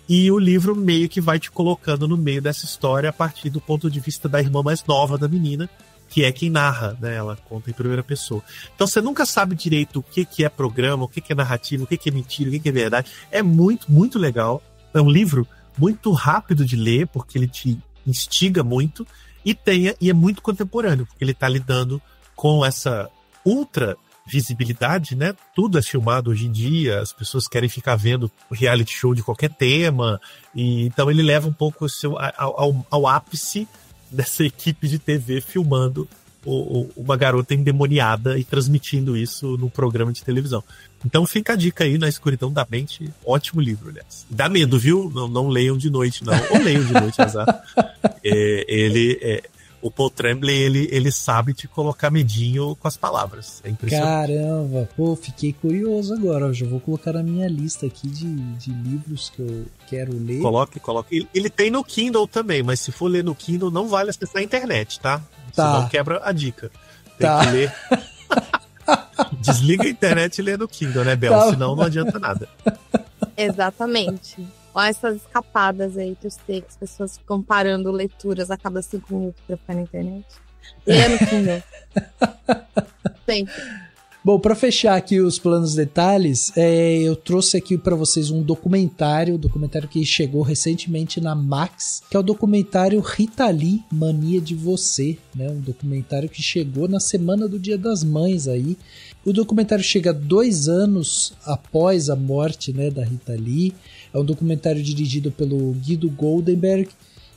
E o livro meio que vai te colocando no meio dessa história a partir do ponto de vista da irmã mais nova da menina, que é quem narra, né? Ela conta em primeira pessoa. Então você nunca sabe direito o que é programa, o que é narrativa, o que é mentira, o que é verdade. É muito, muito legal. É um livro muito rápido de ler, porque ele te instiga muito, e é muito contemporâneo, porque ele está lidando com essa ultra visibilidade, né? Tudo é filmado hoje em dia, as pessoas querem ficar vendo reality show de qualquer tema, e então ele leva um pouco ao ápice dessa equipe de TV filmando uma garota endemoniada e transmitindo isso num programa de televisão. Então fica a dica aí, Na Escuridão da Mente, ótimo livro, aliás. Dá medo, viu? Não leiam de noite, não. Ou leiam de noite, azar. O Paul Tremblay, ele sabe te colocar medinho com as palavras. É impressionante. Caramba, fiquei curioso agora. Eu já vou colocar na minha lista aqui de livros que eu quero ler. Coloque. Ele tem no Kindle também, mas se for ler no Kindle, não vale acessar a internet, tá? Senão quebra a dica. Tem que ler. Desliga a internet e lê no Kindle, né, Bel? Senão não adianta nada. Exatamente. Olha essas escapadas aí que as pessoas ficam parando leituras a cada 5 minutos pra ficar na internet. Lê no Kindle. Sempre. Bom, para fechar aqui os planos detalhes, eu trouxe aqui para vocês um documentário que chegou recentemente na Max, que é o documentário Rita Lee, Mania de Você, né? Um documentário que chegou na semana do Dia das Mães aí. O documentário chega 2 anos após a morte, né, da Rita Lee. É um documentário dirigido pelo Guido Goldenberg,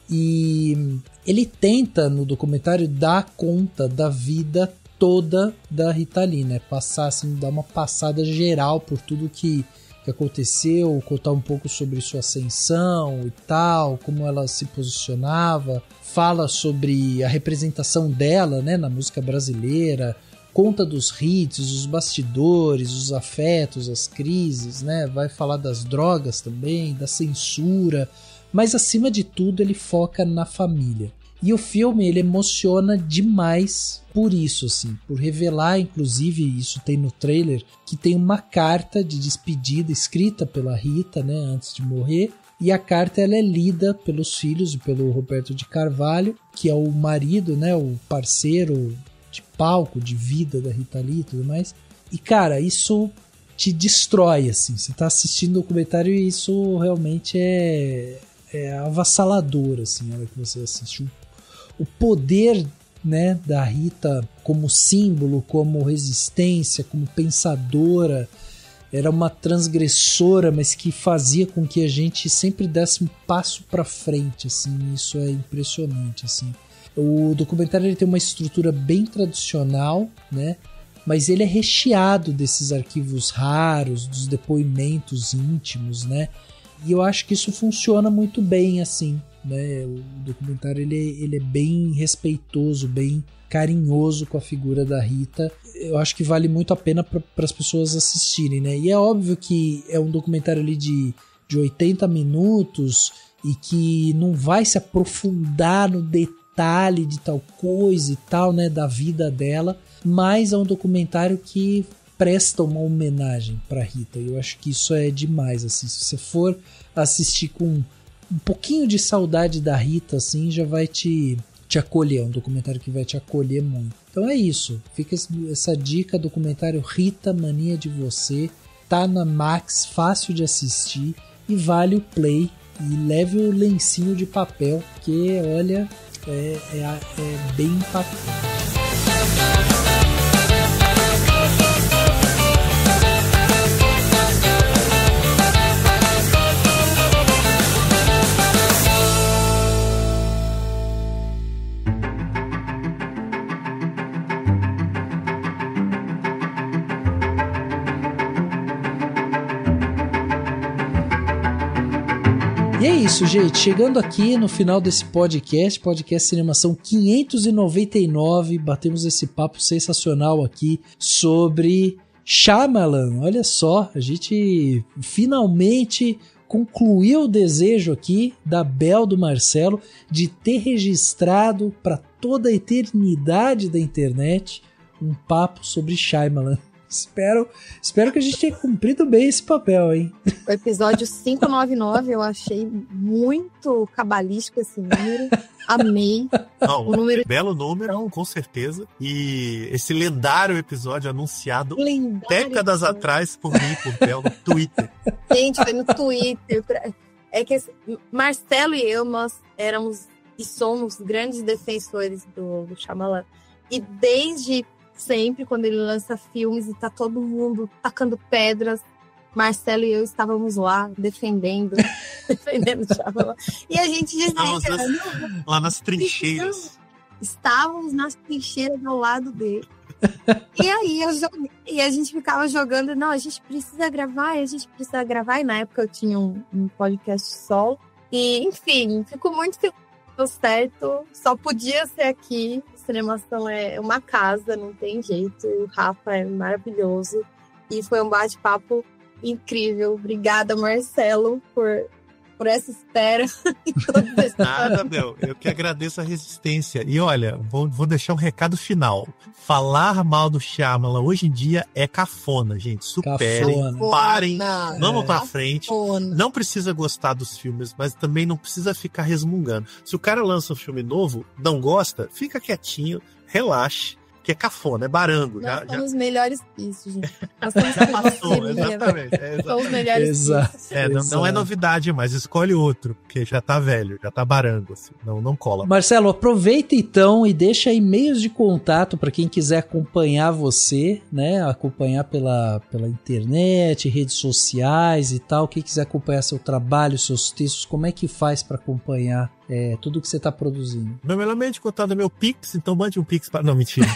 e ele tenta no documentário dar conta da vida toda da Rita Lee, né? Passar, assim, dar uma passada geral por tudo que aconteceu, contar um pouco sobre sua ascensão e tal, como ela se posicionava, fala sobre a representação dela, né, na música brasileira, conta dos hits, os bastidores, os afetos, as crises, né? Vai falar das drogas também, da censura, mas acima de tudo ele foca na família. E o filme, ele emociona demais por isso, assim, por revelar, inclusive, isso tem no trailer, que tem uma carta de despedida escrita pela Rita, né, antes de morrer, e a carta ela é lida pelos filhos e pelo Roberto de Carvalho, que é o marido, né, o parceiro de palco, de vida da Rita Lee e tudo mais. E, cara, isso te destrói, assim, você tá assistindo o documentário e isso realmente é avassalador, assim, na hora que você assiste. O poder, né, da Rita como símbolo, como resistência, como pensadora, era uma transgressora, mas que fazia com que a gente sempre desse um passo para frente, assim, isso é impressionante, assim. O documentário ele tem uma estrutura bem tradicional, né, mas ele é recheado desses arquivos raros, dos depoimentos íntimos, né, e eu acho que isso funciona muito bem, assim, né? O documentário ele é bem respeitoso, bem carinhoso com a figura da Rita. Eu acho que vale muito a pena para as pessoas assistirem, né? E é óbvio que é um documentário ali de 80 minutos e que não vai se aprofundar no detalhe de tal coisa e tal, né, da vida dela, mas é um documentário que presta uma homenagem para Rita. Eu acho que isso é demais, assim. Se você for assistir com um pouquinho de saudade da Rita, assim, já vai te acolher. É um documentário que vai te acolher muito. Então é isso. Fica essa dica, documentário Rita, Mania de Você. Tá na Max, fácil de assistir e vale o play. E leve o lencinho de papel, que, olha, é bem impactante. E é isso, gente. Chegando aqui no final desse podcast Cinemação 599, batemos esse papo sensacional aqui sobre Shyamalan. Olha só, a gente finalmente concluiu o desejo aqui da Bel, do Marcelo, de ter registrado para toda a eternidade da internet um papo sobre Shyamalan. Espero que a gente tenha cumprido bem esse papel, hein? O episódio 599 eu achei muito cabalístico esse número. Amei. Não, o número... Belo número, com certeza. E esse lendário episódio anunciado décadas atrás por mim, por Bel, no Twitter. Gente, foi no Twitter. É que Marcelo e eu, nós éramos e somos grandes defensores do Shyamalan. E desde sempre, quando ele lança filmes e tá todo mundo tacando pedras, Marcelo e eu estávamos lá defendendo o Shyamalan. E a gente dizia... lá nas trincheiras. Estávamos nas trincheiras ao lado dele. E aí a gente ficava jogando, não, a gente precisa gravar. E na época eu tinha um podcast solo. E, enfim, fico muito feliz. Deu certo, só podia ser aqui. Cinemação é uma casa, não tem jeito. O Rafa é maravilhoso. E foi um bate-papo incrível. Obrigada, Marcelo, por essa espera. Nada, meu. Eu que agradeço a resistência. E olha, vou deixar um recado final. Falar mal do Shyamalan hoje em dia é cafona, gente. Superem, parem, vamos pra frente. Não precisa gostar dos filmes, mas também não precisa ficar resmungando. Se o cara lança um filme novo, não gosta, fica quietinho, relaxe. Que é cafona, é barango. Nós somos melhores que isso, gente. Nós somos exatamente. Somos melhores que isso. Não é novidade, mas escolhe outro, porque já tá velho, já tá barango, assim, não cola. Marcelo, aproveita então e deixa aí meios de contato para quem quiser acompanhar você, né? Acompanhar pela internet, redes sociais e tal. Quem quiser acompanhar seu trabalho, seus textos, como é que faz para acompanhar tudo que você tá produzindo? Meu melhor meio de contato é meu Pix, então mande um Pix para... Não, mentira.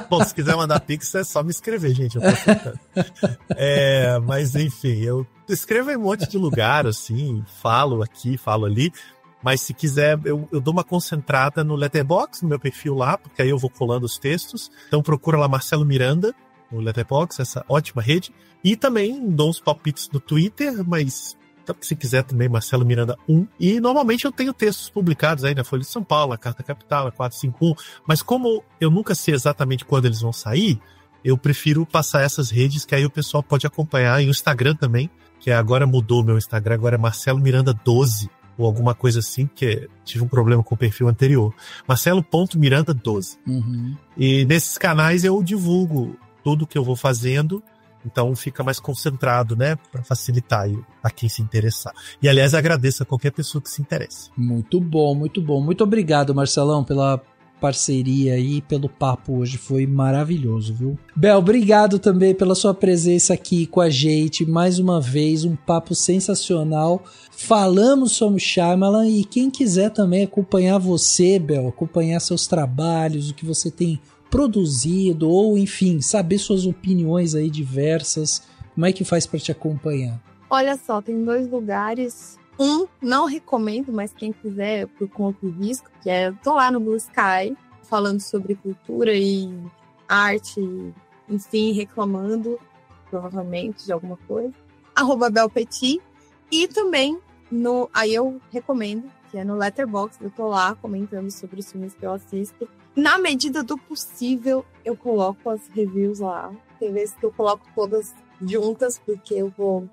Bom, se quiser mandar pix, é só me escrever, gente. Eu tô tentando. Mas, enfim, eu escrevo em um monte de lugar, assim, falo aqui, falo ali. Mas se quiser, eu dou uma concentrada no Letterboxd, no meu perfil lá, porque aí eu vou colando os textos. Então procura lá Marcelo Miranda, no Letterboxd, essa ótima rede. E também dou uns palpites no Twitter, mas se quiser também, Marcelo Miranda 1. E normalmente eu tenho textos publicados aí na Folha de São Paulo, a Carta Capital, a 451. Mas como eu nunca sei exatamente quando eles vão sair, eu prefiro passar essas redes, que aí o pessoal pode acompanhar. E o Instagram também, que agora mudou o meu Instagram, agora é Marcelo Miranda 12. Ou alguma coisa assim, que tive um problema com o perfil anterior. Marcelo.miranda12. Uhum. E nesses canais eu divulgo tudo que eu vou fazendo, então fica mais concentrado, né? Para facilitar a quem se interessar. E, aliás, agradeço a qualquer pessoa que se interesse. Muito bom, muito bom. Muito obrigado, Marcelão, pela parceria aí, pelo papo hoje, foi maravilhoso, viu? Bel, obrigado também pela sua presença aqui com a gente, mais uma vez, um papo sensacional. Falamos sobre Shyamalan e quem quiser também acompanhar você, Bel, acompanhar seus trabalhos, o que você tem produzido, ou enfim, saber suas opiniões aí diversas, como é que faz para te acompanhar? Olha só, tem 2 lugares. Não recomendo, mas quem quiser, por conta e risco, que eu tô lá no Blue Sky, falando sobre cultura e arte, enfim, reclamando, provavelmente, de alguma coisa. @belpetit. E também, aí eu recomendo, que é no Letterboxd, eu tô lá comentando sobre os filmes que eu assisto. Na medida do possível, eu coloco as reviews lá. Tem vezes que eu coloco todas juntas, porque eu vou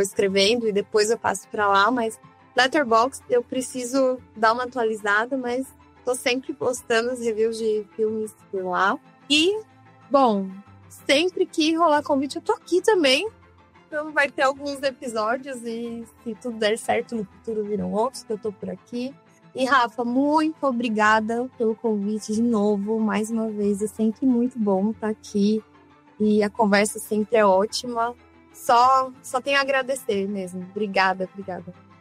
escrevendo e depois eu passo pra lá, mas Letterboxd eu preciso dar uma atualizada, mas tô sempre postando as reviews de filmes por lá. E, bom, sempre que rolar convite eu tô aqui também. Então vai ter alguns episódios e se tudo der certo no futuro viram outros, que eu tô por aqui. E Rafa, muito obrigada pelo convite de novo, mais uma vez, é sempre muito bom estar aqui e a conversa sempre é ótima. Só tenho a agradecer mesmo. Obrigada.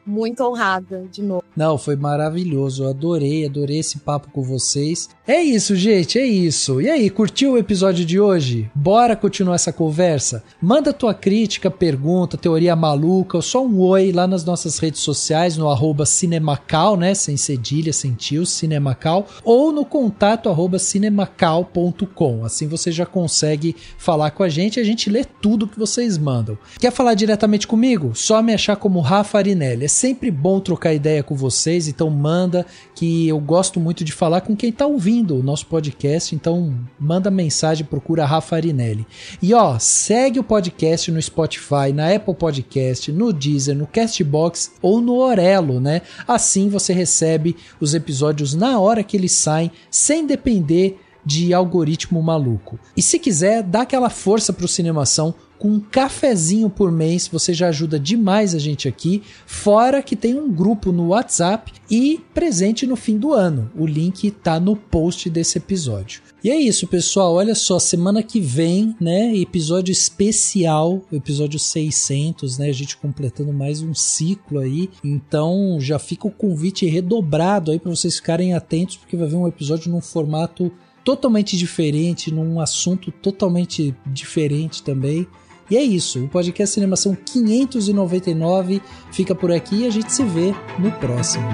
Muito honrada de novo. Não, foi maravilhoso. Eu adorei esse papo com vocês. É isso, gente, é isso. E aí, curtiu o episódio de hoje? Bora continuar essa conversa? Manda tua crítica, pergunta, teoria maluca, ou só um oi lá nas nossas redes sociais, no @cinemacal, né? Sem cedilha, sem tio, Cinemacal, ou no contato @cinemacal.com. Assim você já consegue falar com a gente e a gente lê tudo que vocês mandam. Quer falar diretamente comigo? Só me achar como Rafa Arinelli. É sempre bom trocar ideia com vocês, então manda, que eu gosto muito de falar com quem tá ouvindo o nosso podcast, então manda mensagem, procura Rafa Arinelli. E segue o podcast no Spotify, na Apple Podcast, no Deezer, no Castbox ou no Orelo, né? Assim você recebe os episódios na hora que eles saem, sem depender de algoritmo maluco. E se quiser, dá aquela força pro Cinemação. Com um cafezinho por mês, você já ajuda demais a gente aqui, fora que tem um grupo no WhatsApp e presente no fim do ano. O link tá no post desse episódio. E é isso, pessoal, olha só, semana que vem, né, episódio especial, episódio 600, né, a gente completando mais um ciclo aí, então já fica o convite redobrado aí para vocês ficarem atentos, porque vai vir um episódio num formato totalmente diferente, num assunto totalmente diferente também. E é isso, o podcast Cinemação 599 fica por aqui e a gente se vê no próximo.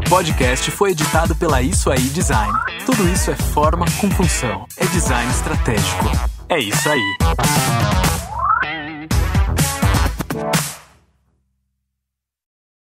Podcast foi editado pela Isso Aí Design. Tudo isso é forma com função. É design estratégico. É isso aí.